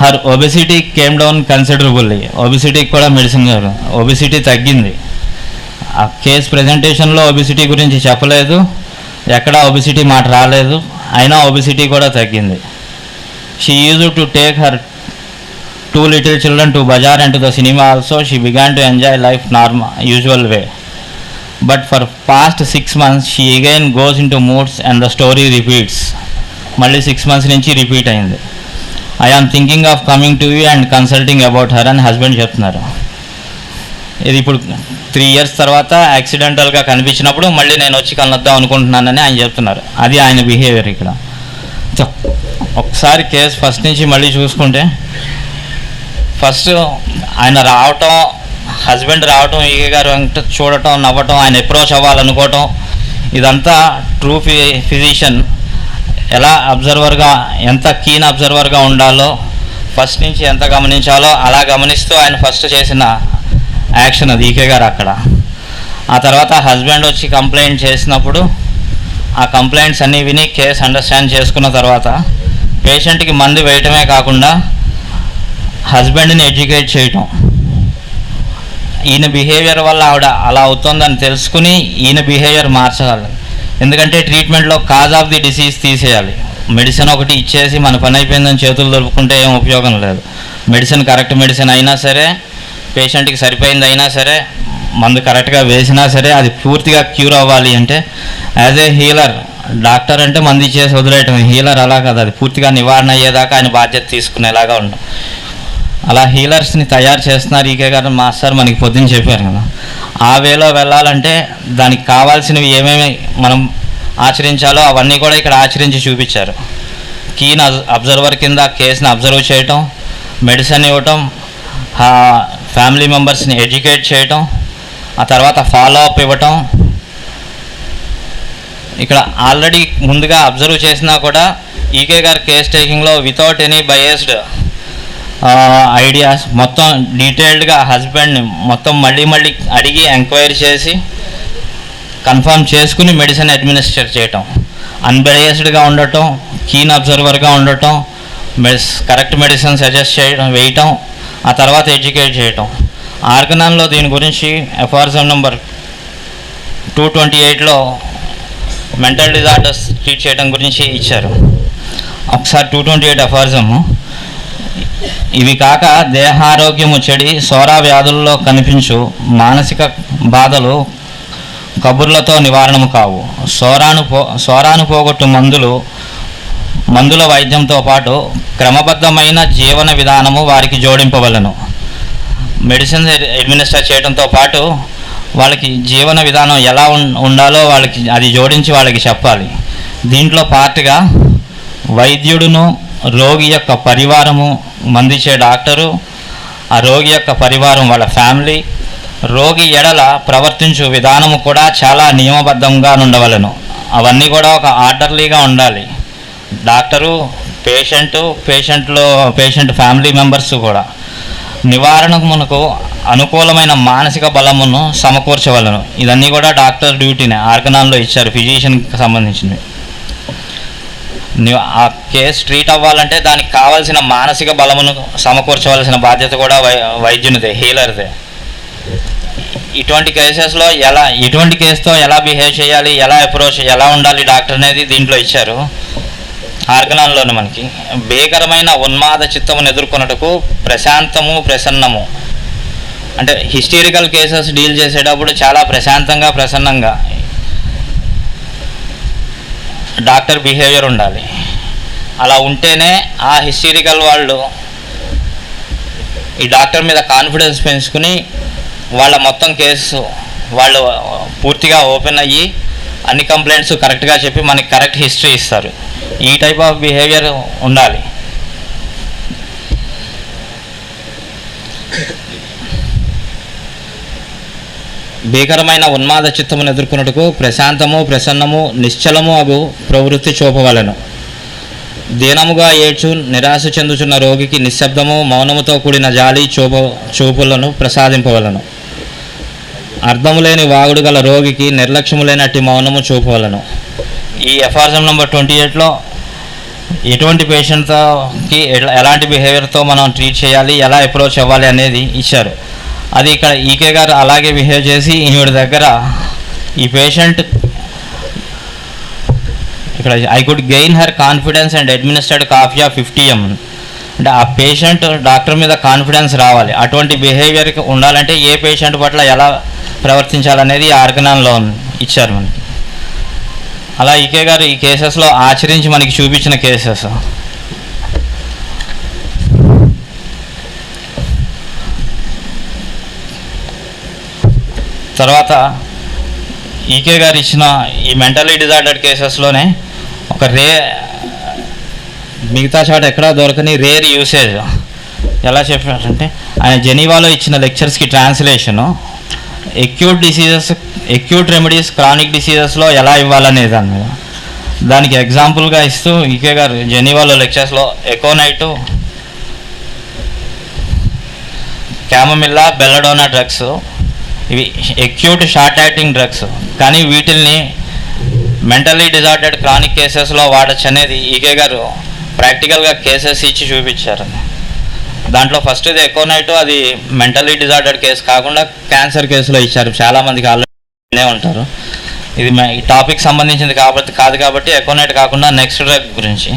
Her obesity came down considerably. ఒబిసిటీకి కూడా మెడిసిన్ గారు ఒబిసిటీ తగ్గింది. ఆ కేస్ ప్రజెంటేషన్లో ఒబిసిటీ గురించి చెప్పలేదు, ఎక్కడా ఒబిసిటీ మాట రాలేదు, అయినా ఒబిసిటీ కూడా తగ్గింది. She used to take her 2 little children to bazaar and to the cinema also. She began to enjoy life usual way. But for past 6 months she again goes into moods and the story repeats. మళ్ళీ 6 months నుంచి repeat అయింది. I am thinking of coming to you and consulting about her అని husband చెప్తున్నారు. ఇది ఇప్పుడు 3 years తర్వాత యాక్సిడెంటల్గా కనిపించినప్పుడు మళ్ళీ నేను వచ్చి కలొద్దాం అనుకుంటున్నానని ఆయన చెప్తున్నారు. అది ఆయన బిహేవియర్. ఇక్కడ ఒకసారి కేసు ఫస్ట్ నుంచి మళ్ళీ చూసుకుంటే, ఫస్ట్ ఆయన రావటం, హస్బెండ్ రావటం, ఈగే గారు అంటే చూడటం, నవ్వటం, ఆయన అప్రోచ్ అవ్వాలనుకోవటం, ఇదంతా ట్రూ ఫిజిషియన్ ఎలా అబ్జర్వర్గా, ఎంత కీన్ అబ్జర్వర్గా ఉండాలో, ఫస్ట్ నుంచి ఎంత గమనించాలో అలా గమనిస్తూ ఆయన ఫస్ట్ చేసిన యాక్షన్ అది ఈకే గారు అక్కడ. ఆ తర్వాత హస్బెండ్ వచ్చి కంప్లైంట్ చేసినప్పుడు ఆ కంప్లైంట్స్ అన్నీ విని కేసు అండర్స్టాండ్ చేసుకున్న తర్వాత పేషెంట్కి మందు వేయటమే కాకుండా హస్బెండ్ని ఎడ్యుకేట్ చేయటం, ఈయన బిహేవియర్ వల్ల ఆవిడ అలా అవుతుందని తెలుసుకుని ఈయన బిహేవియర్ మార్చాలి. ఎందుకంటే ట్రీట్మెంట్లో కాజ్ ఆఫ్ ది డిసీజ్ తీసేయాలి. మెడిసిన్ ఒకటి ఇచ్చేసి మన పని అయిపోయిందని చేతులు దొరుకుతుంటే ఏం ఉపయోగం లేదు. మెడిసిన్ కరెక్ట్ మెడిసిన్ అయినా సరే, పేషెంట్కి సరిపోయింది అయినా సరే, మందు కరెక్ట్గా వేసినా సరే, అది పూర్తిగా క్యూర్ అవ్వాలి అంటే యాజ్ ఏ హీలర్, డాక్టర్ అంటే మందు ఇచ్చేసి వదిలేయటం, హీలర్ అలా కదా, అది పూర్తిగా నివారణ అయ్యేదాకా ఆయన బాధ్యత తీసుకునేలాగా ఉండడం. అలా హీలర్స్ని తయారు చేస్తున్నారు ఈకే గారు మాస్టర్ మనకి పొద్దున్న చెప్పారు కదా. ఆ వేలో వెళ్ళాలంటే దానికి కావాల్సినవి ఏమేమి మనం ఆచరించాలో అవన్నీ కూడా ఇక్కడ ఆచరించి చూపించారు. కీన్ అబ్జర్వర్ కింద కేసుని అబ్జర్వ్ చేయటం, మెడిసిన్ ఇవ్వటం, ఫ్యామిలీ మెంబర్స్ని ఎడ్యుకేట్ చేయటం, ఆ తర్వాత ఫాలో అప్ ఇవ్వటం. ఇక్కడ ఆల్రెడీ ముందుగా అబ్జర్వ్ చేసినా కూడా ఈకే గారు కేస్ టేకింగ్లో వితౌట్ ఎనీ బయస్డ్ ఐడియాస్ మొత్తం డీటెయిల్డ్గా హస్బెండ్ని మొత్తం మళ్ళీ అడిగి ఎంక్వైరీ చేసి కన్ఫర్మ్ చేసుకుని మెడిసిన్ అడ్మినిస్టర్ చేయటం, అన్బయస్డ్గా ఉండటం, కీన్ అబ్జర్వర్గా ఉండటం, కరెక్ట్ మెడిసిన్ సజెస్ట్ చేయడం, వేయటం, ఆ తర్వాత ఎడ్యుకేట్ చేయటం. ఆర్గనాన్లో దీని గురించి ఎఫ్ఆర్ఎం నెంబర్ 228లో మెంటల్ డిజార్డర్స్ ట్రీట్ చేయడం గురించి ఇచ్చారు. ఒకసారి 228 ఎఫ్ఆర్ఎం. ఇవి కాక దేహారోగ్యము చెడి సోరా వ్యాధుల్లో కనిపించు మానసిక బాధలు కబుర్లతో నివారణము కావు. సోరాను పోగొట్టు మందుల వైద్యంతో పాటు క్రమబద్ధమైన జీవన విధానము వారికి జోడింపవలను. మెడిసిన్ అడ్మినిస్టర్ చేయడంతో పాటు వాళ్ళకి జీవన విధానం ఎలా ఉండాలో వాళ్ళకి అది జోడించి వాళ్ళకి చెప్పాలి. దీంట్లో పార్ట్గా వైద్యుడును, రోగి యొక్క పరివారము, మందిచ్చే డాక్టరు, ఆ రోగి యొక్క పరివారం వాళ్ళ ఫ్యామిలీ, రోగి ఎడల ప్రవర్తించు విధానము కూడా చాలా నియమబద్ధంగా ఉండవలను. అవన్నీ కూడా ఒక ఆర్డర్లీగా ఉండాలి. డాక్టరు, పేషెంట్ ఫ్యామిలీ మెంబర్స్ కూడా నివారణకు మనకు అనుకూలమైన మానసిక బలమును సమకూర్చవలను. ఇదన్నీ కూడా డాక్టర్ డ్యూటీనే ఆర్గనాన్లో ఇచ్చారు ఫిజిషియన్కి సంబంధించినవి. ఆ కేసు ట్రీట్ అవ్వాలంటే దానికి కావాల్సిన మానసిక బలమును సమకూర్చవలసిన బాధ్యత కూడా వైద్యునిదే, హీలర్దే. ఇటువంటి కేసెస్లో ఇటువంటి కేసుతో ఎలా బిహేవ్ చేయాలి, ఎలా అప్రోచ్, ఎలా ఉండాలి డాక్టర్ అనేది దీంట్లో ఇచ్చారు ఆర్గనాన్లోనే. మనకి భీకరమైన ఉన్మాద చిత్తమును ఎదుర్కొన్నటకు ప్రశాంతము, ప్రసన్నము అంటే హిస్టీరికల్ కేసెస్ డీల్ చేసేటప్పుడు చాలా ప్రశాంతంగా ప్రసన్నంగా డాక్టర్ బిహేవియర్ ఉండాలి. అలా ఉంటేనే ఆ హిస్టీరికల్ వాళ్ళు ఈ డాక్టర్ మీద కాన్ఫిడెన్స్ పెంచుకుని వాళ్ళ మొత్తం కేసు వాళ్ళు పూర్తిగా ఓపెన్ అయ్యి అన్ని కంప్లైంట్స్ కరెక్ట్గా చెప్పి మనకి కరెక్ట్ హిస్టరీ ఇస్తారు. ఈ టైప్ ఆఫ్ బిహేవియర్ ఉండాలి. భీకరమైన ఉన్మాద చిత్తమును ఎదుర్కొన్నట్టుకు ప్రశాంతము ప్రసన్నము నిశ్చలము అగు ప్రవృత్తి చూపవలను. దీనముగా ఏడ్చు నిరాశ చెందుచున్న రోగికి నిశ్శబ్దము మౌనముతో కూడిన జాలి చూపులను ప్రసాదింపవలను. అర్థము లేని వాగుడు గల రోగికి నిర్లక్ష్యము లేనట్టి మౌనము చూపవలను. ఈ ఎఫ్ఆర్ఎం నెంబర్ 28లో ఎటువంటి పేషెంట్కి ఎలాంటి బిహేవియర్తో మనం ట్రీట్ చేయాలి, ఎలా అప్రోచ్ అవ్వాలి అనేది ఇచ్చారు. అది ఇక్కడ ఈకే గారు అలాగే బిహేవ్ చేసి ఈవిడ దగ్గర ఈ పేషెంట్ ఇక్కడ I could gain her confidence and administered coffee of 50 ml. అంటే ఆ పేషెంట్ డాక్టర్ మీద కాన్ఫిడెన్స్ రావాలి. అటువంటి బిహేవియర్కి ఉండాలంటే ఏ పేషెంట్ పట్ల ఎలా ప్రవర్తించాలనేది ఆర్గనాన్లో ఇచ్చారు మనకి. అలా ఈకే గారు ఈ కేసెస్లో ఆచరించి మనకి చూపించిన కేసెస్. తర్వాత ఈకే గారు ఇచ్చిన ఈ మెంటల్లీ డిజార్డర్డ్ కేసెస్లోనే ఒక మిగతా చోట ఎక్కడా దొరకని రేర్ యూసేజ్ ఎలా చెప్పారంటే ఆయన జెనీవాలో ఇచ్చిన లెక్చర్స్కి ట్రాన్స్లేషను ఎక్యూట్ రెమెడీస్ క్రానిక్ డిసీజెస్లో ఎలా ఇవ్వాలనే దాని మీద దానికి ఎగ్జాంపుల్గా ఇస్తూ ఈకే గారు జెనీవాలో లెక్చర్స్లో ఎకోనైటు క్యామమిల్లా బెల్లడోనా డ్రగ్స్ ఇవి ఎక్యూట్ షార్ట్ యాక్టింగ్ డ్రగ్స్, కానీ వీటిల్ని మెంటల్లీ డిజార్డర్డ్ క్రానిక్ కేసెస్లో వాడచ్చు అనేది ఈకే గారు ప్రాక్టికల్గా కేసెస్ ఇచ్చి చూపించారు. దాంట్లో ఫస్ట్ ఇది ఎకోనైట్, అది మెంటల్లీ డిజార్డర్డ్ కేసు కాకుండా క్యాన్సర్ కేసులో ఇచ్చారు. చాలామందికి ఆల్రెడీ ఉంటారు. ఇది ఈ టాపిక్ సంబంధించింది కాదు కాబట్టి ఎకోనైట్ కాకుండా నెక్స్ట్ డ్రగ్ గురించి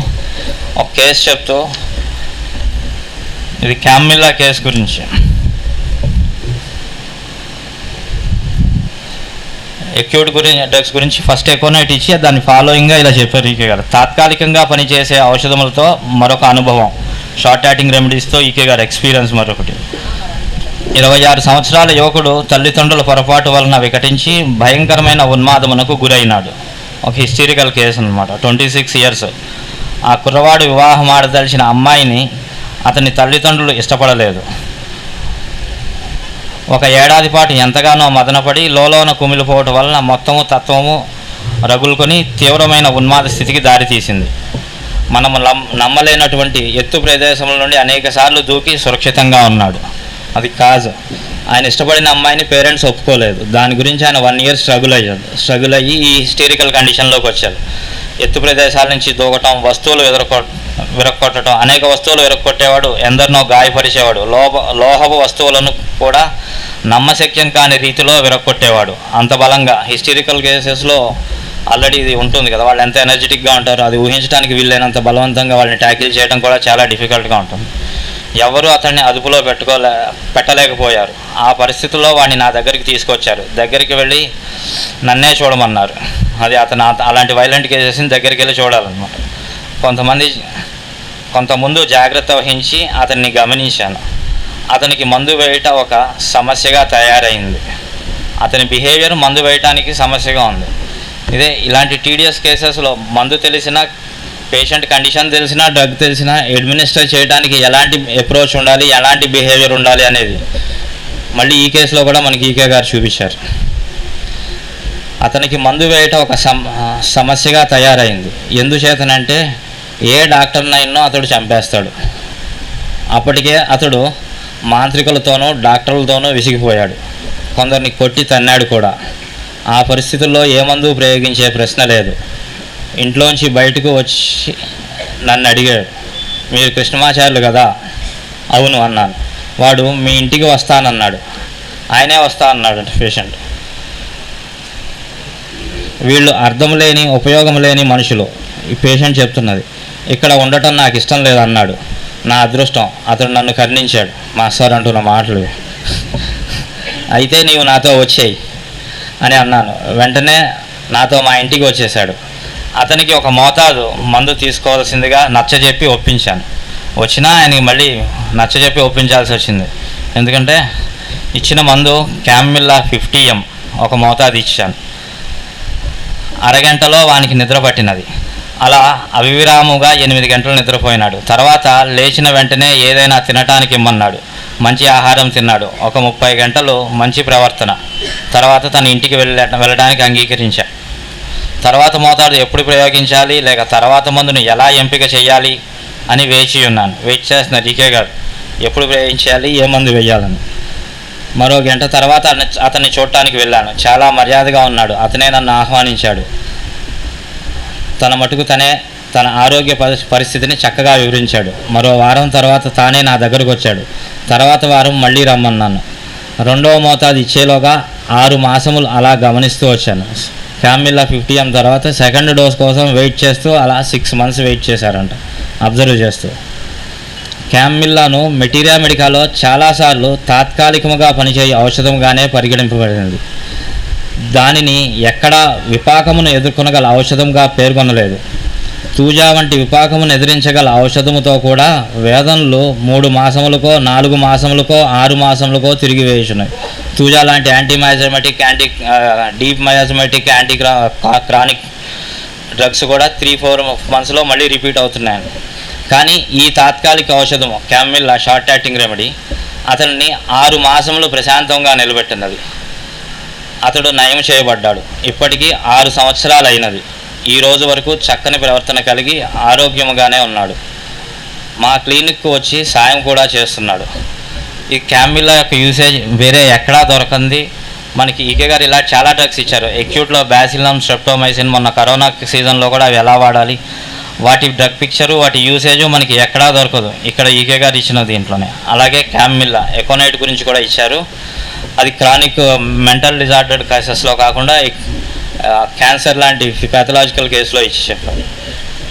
ఒక కేసు చెప్తూ ఇది క్యామిల్లా కేసు గురించి ఎక్యూట్ డ్రగ్స్ గురించి ఫస్ట్ ఎకోనైట్ ఇచ్చి దాన్ని ఫాలోయింగ్గా ఇలా చెప్పారు ఈకే గారు. తాత్కాలికంగా పనిచేసే ఔషధములతో మరొక అనుభవం, షార్ట్ యాక్టింగ్ రెమెడీస్తో ఈకే గారు ఎక్స్పీరియన్స్ మరొకటి. 26 సంవత్సరాల యువకుడు తల్లిదండ్రుల పొరపాటు వలన వికటించి భయంకరమైన ఉన్మాదమునకు గురైనాడు. ఒక హిస్టీరికల్ కేసు అనమాట. 26 years. ఆ కుర్రవాడు వివాహం ఆడదలిచిన అమ్మాయిని అతని తల్లిదండ్రులు ఇష్టపడలేదు. ఒక ఏడాది పాటు ఎంతగానో మదనపడి లోలోన కుమిలిపోవటం వలన మొత్తము తత్వము రగులుకొని తీవ్రమైన ఉన్మాద స్థితికి దారితీసింది. మనము నమ్మలేనటువంటి ఎత్తు ప్రదేశముల నుండి అనేక సార్లు దూకి సురక్షితంగా ఉన్నాడు. అది కాజ్. ఆయన ఇష్టపడిన అమ్మాయిని పేరెంట్స్ ఒప్పుకోలేదు. దాని గురించి ఆయన 1 year స్ట్రగుల్ అయ్యి ఈ హిస్టీరికల్ కండిషన్లోకి వచ్చారు. ఎత్తు ప్రదేశాల నుంచి దూకటం, వస్తువులు విరక్కొట్టడం, అనేక వస్తువులు విరక్కొట్టేవాడు, ఎందరినో గాయపరిచేవాడు, లోహపు వస్తువులను కూడా నమ్మశక్యం కాని రీతిలో విరక్కొట్టేవాడు. అంత బలంగా హిస్టీరికల్ కేసెస్లో ఆల్రెడీ ఇది ఉంటుంది కదా, వాళ్ళు ఎంత ఎనర్జెటిక్గా ఉంటారో అది ఊహించడానికి వీలైనంత బలవంతంగా వాళ్ళని ట్యాకిల్ చేయడం కూడా చాలా డిఫికల్ట్గా ఉంటుంది. ఎవరు అతన్ని అదుపులో పెట్టలేకపోయారు. ఆ పరిస్థితుల్లో వాడిని నా దగ్గరికి తీసుకొచ్చారు. దగ్గరికి వెళ్ళి నన్నే చూడమన్నారు. అది అతను అలాంటి వైలెంట్ కేసెస్ని దగ్గరికి వెళ్ళి చూడాలన్నమాట. కొంతముందు జాగ్రత్త వహించి అతన్ని గమనించాను. అతనికి మందు వేయటం ఒక సమస్యగా తయారైంది. అతని బిహేవియర్ మందు వేయటానికి సమస్యగా ఉంది. ఇలాంటి టీడీఎస్ కేసెస్లో మందు తెలిసినా, పేషెంట్ కండిషన్ తెలిసినా, డ్రగ్ తెలిసినా అడ్మినిస్టర్ చేయడానికి ఎలాంటి అప్రోచ్ ఉండాలి, ఎలాంటి బిహేవియర్ ఉండాలి అనేది మళ్ళీ ఈ కేసులో కూడా మనకి ఈకే గారు చూపించారు. అతనికి మందు వేయటం ఒక సమస్యగా తయారైంది. ఎందుచేతనంటే ఏ డాక్టర్నైనా అతడు చంపేస్తాడు. అప్పటికే అతడు మాంత్రికులతోనూ డాక్టర్లతోనూ విసిగిపోయాడు. కొందరిని కొట్టి తన్నాడు కూడా. ఆ పరిస్థితుల్లో ఏ మందు ప్రయోగించే ప్రశ్న లేదు. ఇంట్లోంచి బయటకు వచ్చి నన్ను అడిగాడు, మీరు కృష్ణమాచార్యులు కదా? అవును అన్నాను. వాడు మీ ఇంటికి వస్తానన్నాడు. ఆయనే వస్తా అన్నాడు పేషెంట్. వీళ్ళు అర్థం లేని, ఉపయోగం లేని మనుషులు. ఈ పేషెంట్ చెప్తున్నది. ఇక్కడ ఉండటం నాకు ఇష్టం లేదన్నాడు. నా అదృష్టం, అతడు నన్ను కరుణించాడు. మాస్టర్ అంటున్న మాటలు. అయితే నీవు నాతో వచ్చేయి అని అన్నాను. వెంటనే నాతో మా ఇంటికి వచ్చేసాడు. అతనికి ఒక మోతాదు మందు తీసుకోవాల్సిందిగా నచ్చజెప్పి ఒప్పించాను. వచ్చినా ఆయనకి మళ్ళీ నచ్చజెప్పి ఒప్పించాల్సి వచ్చింది. ఎందుకంటే ఇచ్చిన మందు క్యామిల్లా 50 ఒక మోతాదు ఇచ్చాను. అరగంటలో వానికి నిద్ర పట్టినది. అలా అవిరాముగా 8 గంటలు నిద్రపోయినాడు. తర్వాత లేచిన వెంటనే ఏదైనా తినటానికి ఇమ్మన్నాడు. మంచి ఆహారం తిన్నాడు. ఒక 30 గంటలు మంచి ప్రవర్తన. తర్వాత తన ఇంటికి వెళ్ళడానికి అంగీకరించాడు. తర్వాత మోతాదు ఎప్పుడు ప్రయోగించాలి లేక తర్వాత మందును ఎలా ఎంపిక చేయాలి అని వేచి ఉన్నాను. వెయిట్ చేస్తున్న డీకే గారు ఎప్పుడు ప్రయోగించాలి, ఏ మందు వేయాలని. మరో గంట తర్వాత అతన్ని చూడటానికి వెళ్ళాను. చాలా మర్యాదగా ఉన్నాడు. అతనే నన్ను ఆహ్వానించాడు. తన మటుకు తనే తన ఆరోగ్య పరిస్థితిని చక్కగా వివరించాడు. మరో వారం తర్వాత తానే నా దగ్గరకు వచ్చాడు. తర్వాత వారం మళ్ళీ రమ్మన్నాను. 2వ మోతాదు ఇచ్చేలోగా 6 మాసములు అలా గమనిస్తూ వచ్చాను. క్యామిల్లా 50 తర్వాత సెకండ్ డోస్ కోసం వెయిట్ చేస్తూ అలా 6 months వెయిట్ చేశారంట, అబ్జర్వ్ చేస్తూ. క్యామిల్లాను మెటీరియా మెడికాలో చాలాసార్లు తాత్కాలికముగా పనిచేయ ఔషధంగానే పరిగణింపబడినది. దానిని ఎక్కడా విపాకమును ఎదుర్కొనగల ఔషధంగా పేర్కొనలేదు. తూజా వంటి విపాకమును ఎదిరించగల ఔషధముతో కూడా వేదనలు 3 మాసములకో 4 మాసములకో 6 మాసములకో తిరిగి వేయుచున్నాయి. తూజా లాంటి యాంటీమయాజమెటిక్, డీప్ మయాజమెటిక్, క్రానిక్ డ్రగ్స్ కూడా 3-4 monthsలో మళ్ళీ రిపీట్ అవుతున్నాయి. కానీ ఈ తాత్కాలిక ఔషధము క్యామిల్లా షార్ట్ యాక్టింగ్ రెమెడీ అతన్ని 6 మాసములు ప్రశాంతంగా నిలబెట్టినది. అతడు నయం చేయబడ్డాడు. ఇప్పటికీ 6 సంవత్సరాలు అయినది. ఈ రోజు వరకు చక్కని ప్రవర్తన కలిగి ఆరోగ్యముగానే ఉన్నాడు. మా క్లినిక్కు వచ్చి సాయం కూడా చేస్తున్నాడు. ఈ క్యామిల్లా యొక్క యూసేజ్ వేరే ఎక్కడా దొరకంది. మనకి ఈకే గారు ఇలా చాలా డ్రగ్స్ ఇచ్చారు. ఎక్యూట్లో బ్యాసిలమ్, స్ట్రెప్టోమైసిన్, మొన్న కరోనా సీజన్లో కూడా అవి ఎలా వాడాలి, వాటి డ్రగ్ పిక్చరు, వాటి యూసేజు మనకి ఎక్కడా దొరకదు. ఇక్కడ ఈకే గారు ఇచ్చిన దీంట్లోనే. అలాగే క్యామిల్లా ఎకోనైట్ గురించి కూడా ఇచ్చారు. అది క్రానిక్ మెంటల్ డిజార్డర్డ్ కేసెస్లో కాకుండా క్యాన్సర్ లాంటి ప్యాథలాజికల్ కేసులో ఇచ్చి చెప్పారు.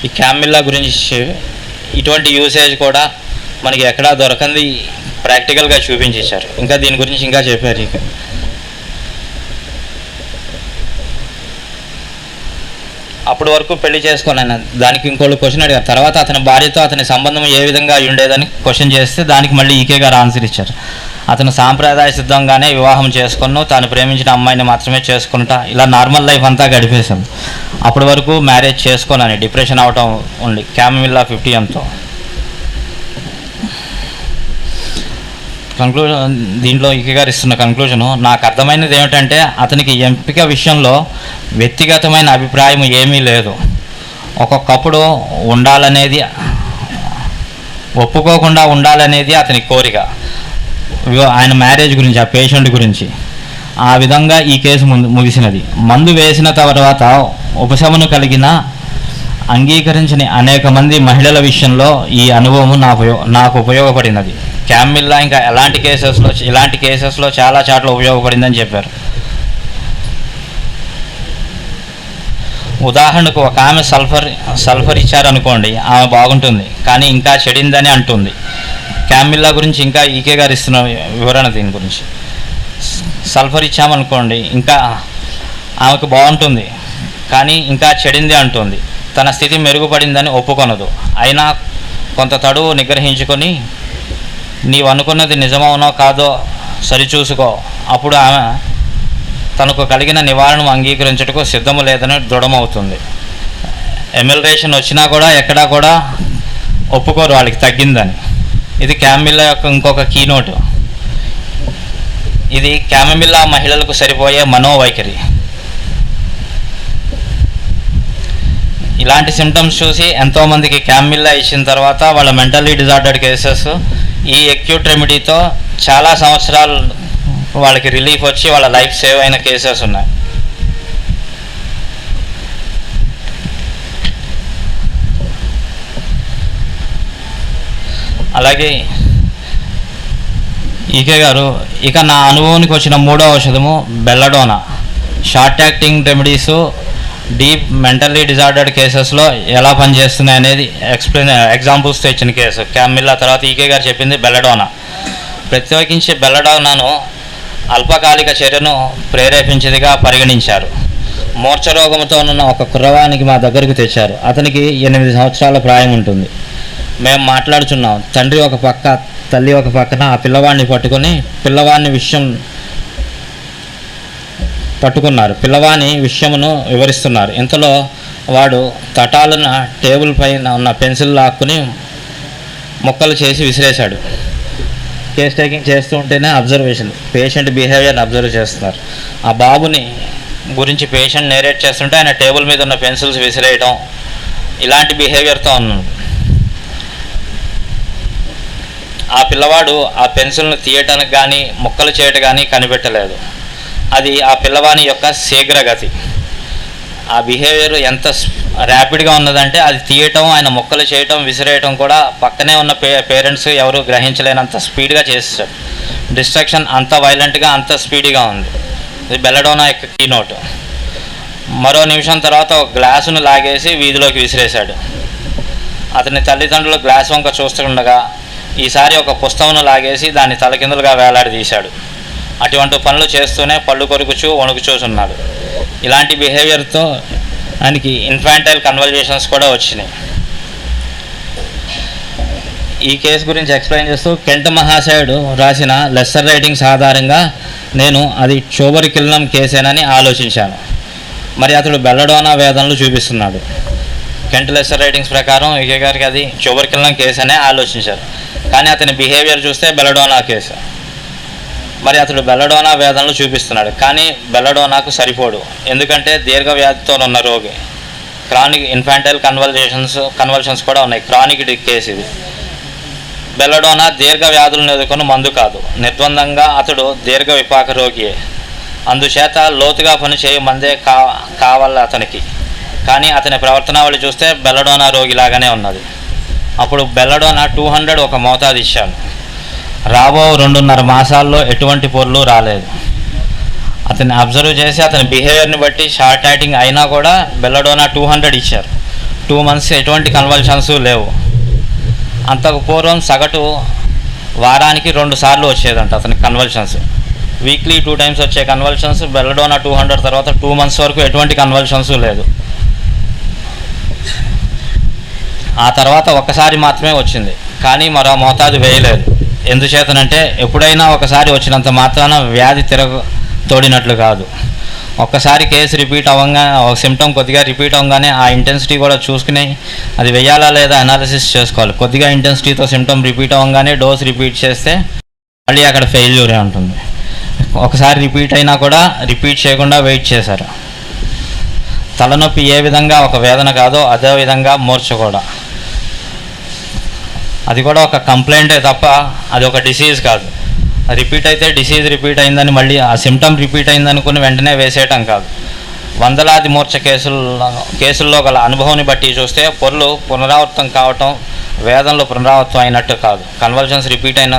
ఈ క్యామిల్లా గురించి ఇటువంటి యూసేజ్ కూడా మనకి ఎక్కడా దొరకంది ప్రాక్టికల్గా చూపించి ఇచ్చారు. ఇంకా దీని గురించి ఇంకా చెప్పారు. ఇక అప్పటి వరకు పెళ్లి చేసుకున్నాను. దానికి ఇంకోళ్ళు క్వశ్చన్ అడిగారు. తర్వాత అతని భార్యతో అతని సంబంధం ఏ విధంగా ఉండేదని క్వశ్చన్ చేస్తే దానికి మళ్ళీ ఈకే గారు ఆన్సర్ ఇచ్చారు. అతను సాంప్రదాయ సిద్ధంగానే వివాహం చేసుకున్నాను, తాను ప్రేమించిన అమ్మాయిని మాత్రమే చేసుకుంటా, ఇలా నార్మల్ లైఫ్ అంతా గడిపేశాను. అప్పటి వరకు మ్యారేజ్ చేసుకోనని డిప్రెషన్ అవటం ఉంది క్యామిల్లా 50 కంక్లూజన్. దీంట్లో ఈకే గారు ఇస్తున్న కంక్లూజను నాకు అర్థమైనది ఏమిటంటే అతనికి ఎంపిక విషయంలో వ్యక్తిగతమైన అభిప్రాయం ఏమీ లేదు. ఒక్కొక్కప్పుడు ఉండాలనేది, ఒప్పుకోకుండా ఉండాలనేది అతని కోరిక. ఆయన మ్యారేజ్ గురించి, ఆ పేషెంట్ గురించి. ఆ విధంగా ఈ కేసు ముగిసినది. మందు వేసిన తర్వాత ఉపశమనం కలిగిన అంగీకరించని అనేక మంది మహిళల విషయంలో ఈ అనుభవం నాకు ఉపయోగపడినది. క్యామిల్లా ఇంకా ఇలాంటి కేసెస్లో చాలా చాట్ల ఉపయోగపడిందని చెప్పారు. ఉదాహరణకు ఒక ఆమె సల్ఫర్ ఇచ్చారనుకోండి, ఆమె బాగుంటుంది కానీ ఇంకా చెడిందని అంటుంది. క్యామిల్లా గురించి ఇంకా ఈకే గారు ఇస్తున్న వివరణ దీని గురించి. సల్ఫర్ ఇచ్చామనుకోండి, ఇంకా ఆమెకు బాగుంటుంది కానీ ఇంకా చెడింది అంటుంది. తన స్థితి మెరుగుపడిందని ఒప్పుకొనదు. అయినా కొంత తడువు నిగ్రహించుకొని నీవు అనుకున్నది నిజమవునో కాదో సరిచూసుకో. అప్పుడు ఆమె తనకు కలిగిన నివారణను అంగీకరించుటకు సిద్ధము లేదని దృఢమవుతుంది. ఎమిల్రేషన్ వచ్చినా కూడా ఎక్కడా కూడా ఒప్పుకోరు వాళ్ళకి తగ్గిందని. ఇది క్యామిల్లా యొక్క ఇంకొక కీనోటు. ఇది క్యామిల్లా మహిళలకు సరిపోయే మనోవైఖరి. ఇలాంటి సిమ్టమ్స్ చూసి ఎంతోమందికి క్యామిల్లా ఇచ్చిన తర్వాత వాళ్ళ మెంటల్లీ డిజార్డర్డ్ కేసెస్ ఈ అక్యూట్ రెమెడీతో చాలా సంవత్సరాలు వాళ్ళకి రిలీఫ్ వచ్చి వాళ్ళ లైఫ్ సేవ్ అయిన కేసెస్ ఉన్నాయి. అలాగే ఈకే గారు ఇక నా అనుభవానికి వచ్చిన 3వ ఔషధము belladonna. Short acting remedies deep mentally disordered కేసెస్లో ఎలా పనిచేస్తున్నాయి అనేది ఎగ్జాంపుల్స్తో ఇచ్చిన కేసు క్యామిల్లా. తర్వాత ఈకే గారు చెప్పింది బెల్లడోనా. ప్రత్యేకించి బెల్లడోనాను అల్పకాలిక చర్యను ప్రేరేపించేదిగా పరిగణించారు. మూర్ఛరోగంతో ఉన్న ఒక కుర్రవానికి మా దగ్గరకు తెచ్చారు. అతనికి 8 సంవత్సరాల ప్రాయం ఉంటుంది. మేము మాట్లాడుచున్నాం. తండ్రి ఒక పక్క, తల్లి ఒక పక్కన ఆ పిల్లవాడిని పట్టుకున్నారు. పిల్లవాని విషయమును వివరిస్తున్నారు. ఇంతలో వాడు తటాలున టేబుల్ పైన ఉన్న పెన్సిల్ లాక్కుని ముక్కలు చేసి విసిరేశాడు. కేస్ టేకింగ్ చేస్తూ ఉంటేనే అబ్జర్వేషన్, పేషెంట్ బిహేవియర్ని అబ్జర్వ్ చేస్తున్నారు. ఆ బాబుని గురించి పేషెంట్ నేరేట్ చేస్తుంటే ఆయన టేబుల్ మీద ఉన్న పెన్సిల్స్ విసిరేయటం, ఇలాంటి బిహేవియర్తో ఉన్నాడు. ఆ పిల్లవాడు ఆ పెన్సిల్ను తీయటానికి కానీ ముక్కలు చేయటం కానీ కనిపెట్టలేదు. అది ఆ పిల్లవాని యొక్క శీఘ్రగతి. ఆ బిహేవియర్ ఎంత ర్యాపిడ్గా ఉన్నదంటే అది తీయటం, ఆయన ముక్కలు చేయటం, విసిరేయటం కూడా పక్కనే ఉన్న పేరెంట్స్ ఎవరు గ్రహించలేనంత స్పీడ్గా చేస్తారు. డిస్ట్రక్షన్ అంత వైలెంట్గా, అంత స్పీడ్గా ఉంది. ఇది బెల్లడోనా యొక్క కీనోట్. మరో నిమిషం తర్వాత ఒక గ్లాసును లాగేసి వీధిలోకి విసిరేశాడు. అతని తల్లిదండ్రులు గ్లాస్ వంక చూస్తుండగా ఈసారి ఒక పుస్తకమును లాగేసి దాన్ని తలకిందులుగా వేలాడదీశాడు. అటువంటి పనులు చేస్తూనే పళ్ళు కొరుకుచూ వణుకుచూస్తున్నాడు. ఇలాంటి బిహేవియర్తో ఆయనకి ఇన్ఫాంటైల్ కన్వర్జేషన్స్ కూడా వచ్చినాయి. ఈ కేసు గురించి ఎక్స్ప్లెయిన్ చేస్తూ కెంట్ మహాశయుడు రాసిన లెస్సర్ రైటింగ్స్ ఆధారంగా నేను అది చోబరికిల్నం కేసేనని ఆలోచించాను. మరి అతడు బెల్లడోనా వేదనలు చూపిస్తున్నాడు. కెంట్ లెస్సర్ రైటింగ్స్ ప్రకారం ఈకే గారికి అది చోబరికిల్నం కేసు అనే ఆలోచించారు. కానీ అతని బిహేవియర్ చూస్తే బెల్లడోనా కేసు. మరి అతడు బెల్లడోనా వేదనలు చూపిస్తున్నాడు. కానీ బెల్లడోనాకు సరిపోడు. ఎందుకంటే దీర్ఘవ్యాధితో ఉన్న రోగి. క్రానిక్ ఇన్ఫాంటైల్ కన్వల్షన్స్ కూడా ఉన్నాయి. క్రానిక్ కేసు ఇది. బెల్లడోనా దీర్ఘ వ్యాధులను ఎదుర్కొని మందు కాదు. నిర్ద్వందంగా అతడు దీర్ఘ విపాక రోగియే. అందుచేత లోతుగా పనిచేయ మందే కావాలి అతనికి. కానీ అతని ప్రవర్తనావళి చూస్తే బెల్లడోనా రోగిలాగానే ఉన్నది. అప్పుడు బెల్లడోనా 200 ఒక మోతాదు ఇచ్చాను. రాబో 2.5 మాసాల్లో ఎటువంటి పొర్లు రాలేదు. అతన్ని అబ్జర్వ్ చేసి అతని బిహేవియర్ని బట్టి షార్ట్ యాక్టింగ్ అయినా కూడా బెల్లడోనా 200 ఇచ్చారు. 2 months ఎటువంటి కన్వల్షన్స్ లేవు. అంతకు పూర్వం సగటు వారానికి 2 సార్లు వచ్చేదంట అతనికి కన్వల్షన్స్. వీక్లీ 2 times వచ్చే కన్వల్షన్స్ బెల్లడోనా 200 తర్వాత 2 months వరకు ఎటువంటి కన్వల్షన్స్ లేదు. ఆ తర్వాత ఒక్కసారి మాత్రమే వచ్చింది. కానీ మరో మోతాదు వేయలేదు. ఎందుచేతనంటే ఎప్పుడైనా ఒకసారి వచ్చినంత మాత్రాన వ్యాధి తోడినట్లు కాదు. ఒక్కసారి కేసు రిపీట్ అవ్వగా, ఒక సిమ్టమ్ కొద్దిగా రిపీట్ అవ్వగానే ఆ ఇంటెన్సిటీ కూడా చూసుకుని అది వేయాలా లేదా అనాలిసిస్ చేసుకోవాలి. కొద్దిగా ఇంటెన్సిటీతో సిమ్టమ్ రిపీట్ అవ్వగానే డోస్ రిపీట్ చేస్తే మళ్ళీ అక్కడ ఫెయిల్యూరే ఉంటుంది. ఒకసారి రిపీట్ అయినా కూడా రిపీట్ చేయకుండా వెయిట్ చేశారు. తలనొప్పి ఏ విధంగా ఒక వేదన కాదో అదే విధంగా మూర్ఛ కూడా. అది కూడా ఒక కంప్లైంటే తప్ప అది ఒక డిసీజ్ కాదు. రిపీట్ అయితే డిసీజ్ రిపీట్ అయిందని మళ్ళీ ఆ సిమ్టమ్ రిపీట్ అయిందనుకుని వెంటనే వేసేయటం కాదు. వందలాది మూర్ఛ కేసుల్లో గల అనుభవాన్ని బట్టి చూస్తే పొర్లు పునరావృతం కావటం వేదనలు పునరావృతం అయినట్టు కాదు. కన్వల్షన్స్ రిపీట్ అయిన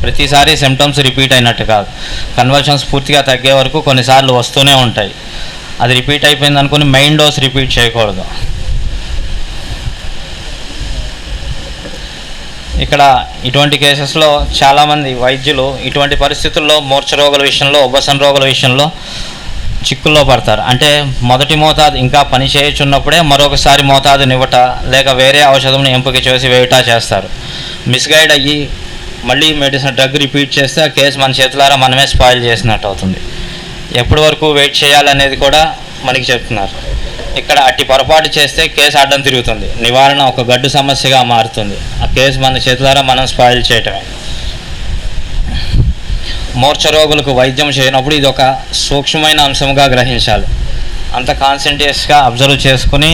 ప్రతిసారి సిమ్టమ్స్ రిపీట్ అయినట్టు కాదు. కన్వల్షన్స్ పూర్తిగా తగ్గే వరకు కొన్నిసార్లు వస్తూనే ఉంటాయి. అది రిపీట్ అయిపోయింది అనుకుని మెయిన్ డోస్ రిపీట్ చేయకూడదు. ఇక్కడ ఇటువంటి కేసెస్లో చాలామంది వైద్యులు ఇటువంటి పరిస్థితుల్లో మూర్ఛ రోగుల విషయంలో, ఉబ్బసం రోగుల విషయంలో చిక్కుల్లో పడతారు. అంటే మొదటి మోతాదు ఇంకా పని చేయొచ్చున్నప్పుడే మరొకసారి మోతాదునివ్వట లేక వేరే ఔషధంను ఎంపిక చేసి వేయటా చేస్తారు. మిస్గైడ్ అయ్యి మళ్ళీ డ్రగ్ రిపీట్ చేస్తే ఆ కేసు మన చేతులారా మనమే స్పాయిల్ చేసినట్టు అవుతుంది. ఎప్పటి వరకు వెయిట్ చేయాలనేది కూడా మనకి చెప్తున్నారు. ఇక్కడ అట్టి పొరపాటు చేస్తే కేసు అడ్డం తిరుగుతుంది. నివారణ ఒక గడ్డు సమస్యగా మారుతుంది. ఆ కేసు మన చేతులారా మనం స్పాయిల్ చేయటమే. మూర్ఛ రోగులకు వైద్యం చేయనప్పుడు ఇది ఒక సూక్ష్మమైన అంశంగా గ్రహించాలి. అంత కాన్సన్ట్రేట్స్గా అబ్జర్వ్ చేసుకుని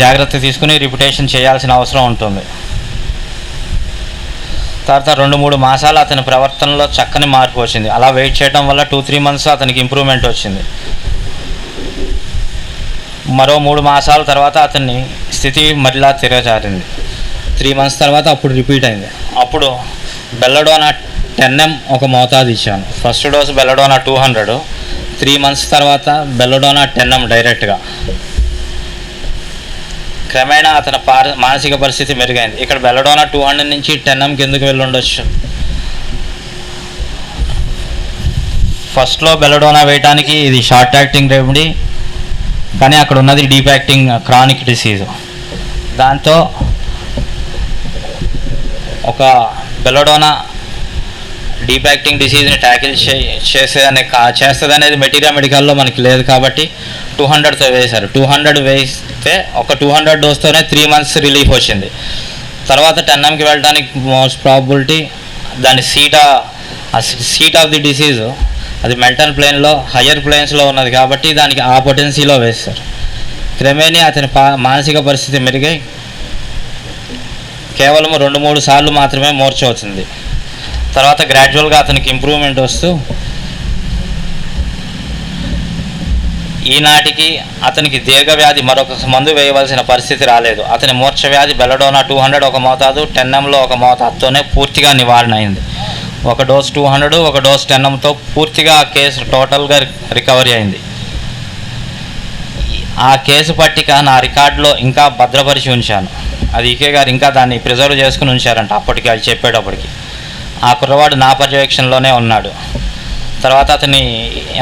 జాగ్రత్త తీసుకుని రిపిటేషన్ చేయాల్సిన అవసరం ఉంటుంది. తర్వాత 2-3 మాసాలు అతని ప్రవర్తనలో చక్కని మార్పు వచ్చింది. అలా వెయిట్ చేయడం వల్ల 2-3 months అతనికి ఇంప్రూవ్మెంట్ వచ్చింది. మరో 3 మాసాల తర్వాత అతన్ని స్థితి మరలా తిరగజారింది. 3 months తర్వాత అప్పుడు రిపీట్ అయింది. అప్పుడు బెల్లడోనా 10 mg ఒక మోతాదు ఇచ్చాను. ఫస్ట్ డోస్ బెల్లడోనా 200, 3 months తర్వాత బెల్లడోనా 10 mg డైరెక్ట్గా. క్రమేణా అతని మానసిక పరిస్థితి మెరుగైంది. ఇక్కడ బెల్లడోనా 200 నుంచి 10 mg ఎందుకు వెళ్ళి ఉండొచ్చు? ఫస్ట్లో బెల్లడోనా వేయటానికి ఇది షార్ట్ యాక్టింగ్ రెమెడీ, కానీ అక్కడ ఉన్నది డీప్ యాక్టింగ్ క్రానిక్ డిసీజ్. దాంతో ఒక బెల్లడోనా డీప్ యాక్టింగ్ డిసీజ్ని ట్యాకిల్ చేస్తుంది అనేది మెటీరియల్ మెడికల్లో మనకి లేదు కాబట్టి 200తో వేశారు. 200 వేస్తే ఒక 200 డోస్తోనే 3 months రిలీఫ్ వచ్చింది. తర్వాత 10mకి వెళ్ళడానికి మోస్ట్ ప్రాబిలిటీ దాని సీట్ ఆఫ్ ది డిసీజ్ అది మెంటల్ ప్లేన్లో హయ్యర్ ప్లేన్స్లో ఉన్నది కాబట్టి దానికి ఆ పొటెన్సీలో వేస్తారు. క్రమేణీ అతని మానసిక పరిస్థితి మెరుగై కేవలం 2-3 సార్లు మాత్రమే మూర్ఛ అవుతుంది. తర్వాత గ్రాడ్యువల్గా అతనికి ఇంప్రూవ్మెంట్ వస్తూ ఈనాటికి అతనికి దీర్ఘవ్యాధి మరొక మందు వేయవలసిన పరిస్థితి రాలేదు. అతని మూర్ఛ వ్యాధి బెల్లడోనా 200 ఒక మోతాదు, 10mలో ఒక మోతాదుతోనే పూర్తిగా నివారణ అయింది. ఒక డోస్ 200, ఒక డోస్ 10mతో పూర్తిగా ఆ కేసు టోటల్గా రికవరీ అయింది. ఆ కేసు పట్టిక నా రికార్డులో ఇంకా భద్రపరిచి ఉంచాను. అది ఈకే గారు ఇంకా దాన్ని ప్రిజర్వ్ చేసుకుని ఉంచారంట అప్పటికి, అది చెప్పేటప్పటికి. ఆ కుర్రవాడు నా పర్యవేక్షణలోనే ఉన్నాడు. తర్వాత అతని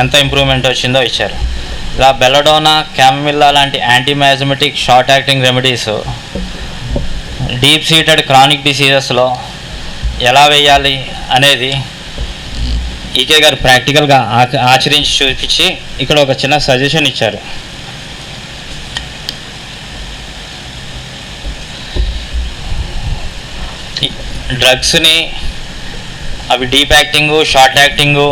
ఎంత ఇంప్రూవ్మెంట్ వచ్చిందో ఇచ్చారు. ఇలా బెల్లడోనా, క్యామిల్లా లాంటి antimiasmatic short acting remedies deep seated chronic డిసీజెస్లో ఎలా వేయాలి అనేది ఈకే గారు ప్రాక్టికల్గా ఆచరించి చూపించి ఇక్కడ ఒక చిన్న సజెషన్ ఇచ్చారు. డ్రగ్స్ని అవి deep acting, short acting,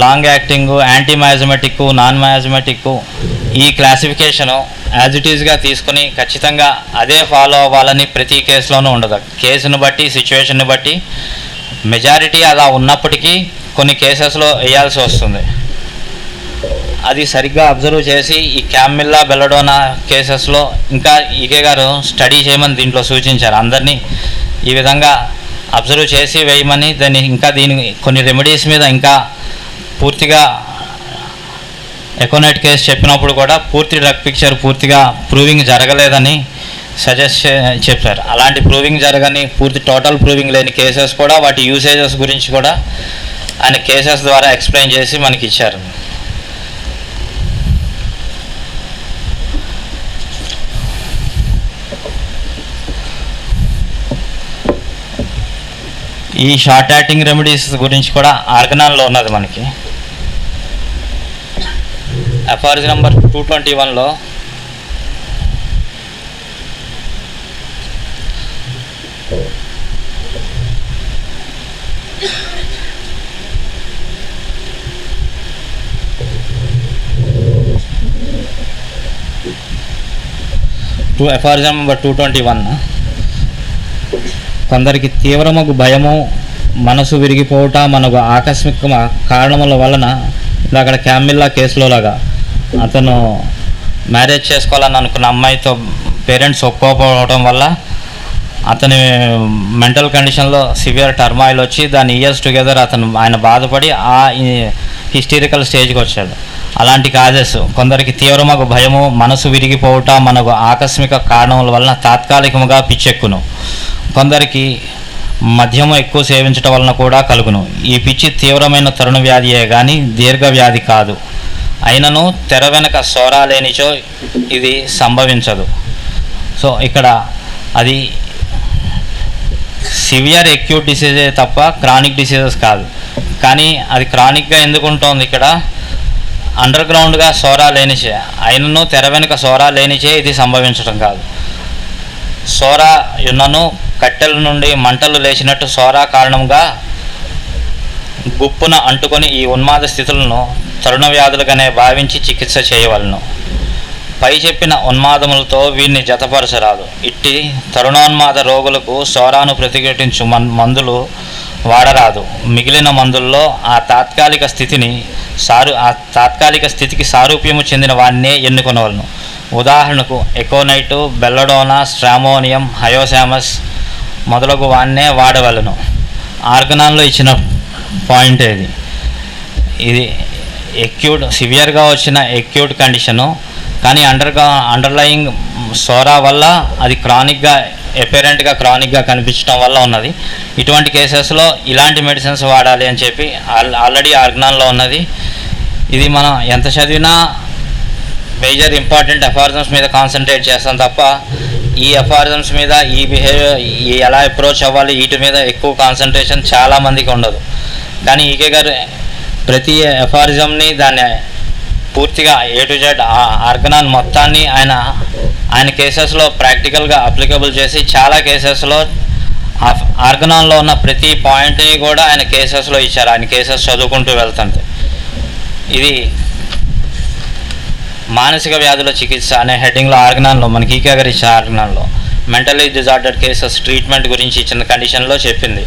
long acting, antimiasmatic, non miasmatic, ఈ క్లాసిఫికేషను యాజ్ ఇట్ ఈజ్గా తీసుకుని ఖచ్చితంగా అదే ఫాలో అవ్వాలని ప్రతి కేసులోనూ ఉండదు. కేసును బట్టి, సిచ్యువేషన్ని బట్టి మెజారిటీ అలా ఉన్నప్పటికీ కొన్ని కేసెస్లో వేయాల్సి వస్తుంది. అది సరిగ్గా అబ్జర్వ్ చేసి ఈ క్యామిల్లా, బెల్లడోనా కేసెస్లో ఇంకా ఈకే గారు స్టడీ చేయమని దీంట్లో సూచించారు. అందరినీ ఈ విధంగా అబ్జర్వ్ చేసి వేయమని, దీని కొన్ని రెమెడీస్ మీద ఇంకా పూర్తిగా ఎకోనైట్ కేసు చెప్పినప్పుడు కూడా పూర్తి డ్రగ్ పిక్చర్ పూర్తిగా ప్రూవింగ్ జరగలేదని సజెస్ట్ చెప్పారు. అలాంటి ప్రూవింగ్ జరగని, పూర్తి టోటల్ ప్రూవింగ్ లేని కేసెస్ కూడా వాటి యూసేజెస్ గురించి కూడా ఆయన కేసెస్ ద్వారా ఎక్స్ప్లెయిన్ చేసి మనకి ఇచ్చారు. ఈ షార్ట్ యాక్టింగ్ రెమెడీస్ గురించి కూడా ఆర్గనాన్లో ఉన్నది మనకి. ఎఫ్ఆర్జీ నెంబర్ 221లో ఎఫ్ఆర్జీ నెంబర్ 221 కొందరికి తీవ్రమగు భయము, మనసు విరిగిపోవట మనకు ఆకస్మిక కారణముల వలన, అక్కడ క్యామిల్లా కేసులో లాగా అతను మ్యారేజ్ చేసుకోవాలని అనుకున్న అమ్మాయితో పేరెంట్స్ ఒప్పుకోకపోవడం వల్ల అతని మెంటల్ కండిషన్లో సివియర్ టర్మాయిల్ వచ్చి దాని ఇయర్స్ టుగెదర్ ఆయన బాధపడి ఆ హిస్టీరికల్ స్టేజ్కి వచ్చాడు. అలాంటి కాజెస్ కొందరికి తీవ్రమగు భయము, మనసు విరిగిపోవట మనకు ఆకస్మిక కారణముల వలన తాత్కాలికముగా పిచ్చెక్కును. కొందరికి మద్యము ఎక్కువ సేవించడం వలన కూడా కలుగును. ఈ పిచ్చి తీవ్రమైన తరుణ వ్యాధియే కానీ దీర్ఘ వ్యాధి కాదు. అయినను తెర వెనక సోరా లేనిచో ఇది సంభవించదు. సో ఇక్కడ అది సివియర్ అక్యూట్ డిసీజే తప్ప క్రానిక్ డిసీజెస్ కాదు. కానీ అది క్రానిక్గా ఎందుకు ఉంటుంది, ఇక్కడ అండర్ గ్రౌండ్గా సోరా లేనిచే, అయినను తెర వెనుక సోరా లేనిచే ఇది సంభవించడం కాదు. సోరా యున్నను కట్టెల నుండి మంటలు లేచినట్టు సోరా కారణంగా గుప్పున అంటుకొని ఈ ఉన్మాద స్థితులను తరుణ వ్యాధులుగానే భావించి చికిత్స చేయవలను. పై చెప్పిన ఉన్మాదములతో వీరిని జతపరచరాదు. ఇట్టి తరుణోన్మాద రోగులకు సోరాను ప్రతిఘటించు మందులు వాడరాదు. మిగిలిన మందుల్లో ఆ తాత్కాలిక స్థితికి సారూప్యము చెందిన వాడినే ఎన్నుకొనవలను. ఉదాహరణకు ఎకోనైటు, బెల్లడోనా, స్ట్రామోనియం, హయోసామస్ మొదలగు వాన్నే వాడవలను. ఆర్గనాన్లో ఇచ్చిన పాయింట్ ఇది ఎక్యూట్ సివియర్గా వచ్చిన కండిషను, కానీ అండర్లయింగ్ సోరా వల్ల అది క్రానిక్గా ఎపరెంట్గా క్రానిక్గా కనిపించడం వల్ల ఉన్నది. ఇటువంటి కేసెస్లో ఇలాంటి మెడిసిన్స్ వాడాలి అని చెప్పి ఆల్రెడీ ఆర్గనాన్లో ఉన్నది. ఇది మనం ఎంత చదివినా మేజర్ ఇంపార్టెంట్ ఎఫారిజమ్స్ మీద కాన్సన్ట్రేట్ చేస్తాం తప్ప ఈ ఎఫారిజమ్స్ మీద ఈ బిహేవియర్ ఎలా అప్రోచ్ అవ్వాలి వీటి మీద ఎక్కువ కాన్సన్ట్రేషన్ చాలామందికి ఉండదు. కానీ ఈకే గారు ప్రతి ఎఫారిజంని దాన్ని పూర్తిగా A to Z ఆర్గనాన్ మొత్తాన్ని ఆయన కేసెస్లో ప్రాక్టికల్గా అప్లికబుల్ చేసి చాలా కేసెస్లో ఆర్గనాన్లో ఉన్న ప్రతి పాయింట్ని కూడా ఆయన కేసెస్లో ఇచ్చారు. ఆయన కేసెస్ చదువుకుంటూ వెళ్తుంటే ఇది మానసిక వ్యాధుల చికిత్స అనే హెడ్డింగ్లో ఆర్గనాన్లో మనకి ఈకే గారు ఇచ్చిన ఆర్గనాన్లో మెంటలీ డిజార్డర్డ్ కేసెస్ ట్రీట్మెంట్ గురించి ఇచ్చిన కండిషన్లో చెప్పింది.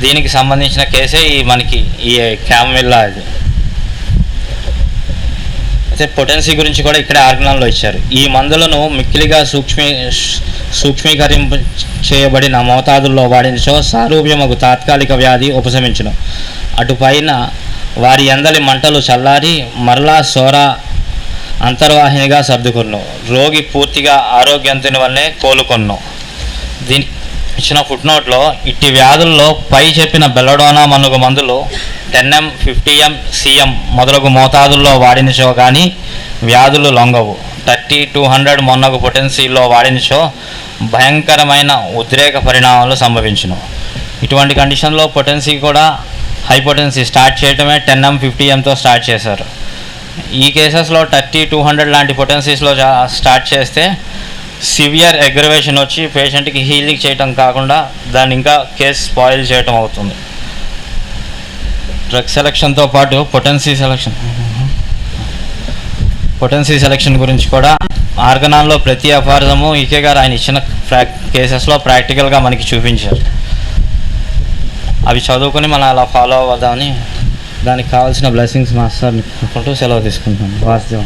దీనికి సంబంధించిన కేసే మనకి ఈ క్యామిల్లా. ఇది అయితే పొటెన్సీ గురించి కూడా ఇక్కడే ఆర్గనాన్లో ఇచ్చారు. ఈ మందులను మిక్కిలిగా సూక్ష్మీకరింప చేయబడిన మోతాదుల్లో వాడినచో సారూప్యమగు తాత్కాలిక వ్యాధి ఉపశమించును. అటుపైన వారి ఎందలి మంటలు చల్లారి మరలా సోరా అంతర్వాహినిగా సర్దుకొన్ను. రోగి పూర్తిగా ఆరోగ్యంతుని వల్లే కోలుకొన్ను. దీని ఇచ్చిన ఫుట్నోట్లో ఇట్టి వ్యాధుల్లో పై చెప్పిన బెల్లడోనా మనుగు మందులు 10 mg 50 mg CM మొదలగు మోతాదుల్లో వాడినచో కానీ వ్యాధులు లొంగవు. 30-200 మొన్నగు పొటెన్సీలో వాడినచో భయంకరమైన ఉద్రేక పరిణామాలు సంభవించును. ఇటువంటి కండిషన్లో పొటెన్సీ కూడా హైపోటెన్సీ స్టార్ట్ చేయడమే 10 mg 50 mgతో స్టార్ట్ చేశారు. ఈ కేసెస్లో 30-200 లాంటి పొటెన్సీస్లో స్టార్ట్ చేస్తే సివియర్ అగ్రవేషన్ వచ్చి పేషెంట్కి హీలింగ్ చేయటం కాకుండా దాన్ని ఇంకా కేసు స్పాయిల్ చేయటం అవుతుంది. డ్రగ్ సెలక్షన్తో పాటు పొటెన్సీ సెలక్షన్ గురించి కూడా ఆర్గనాన్లో ప్రతి అపార్థము ఈకే గారు ఆయన ఇచ్చిన కేసెస్లో ప్రాక్టికల్గా మనకి చూపించారు. అవి చదువుకొని మనం అలా ఫాలో అవ్వదామని దానికి కావాల్సిన బ్లెస్సింగ్స్ మాస్టర్ని అనుకుంటూ సెలవు తీసుకుంటాం. వాసుదేవ్.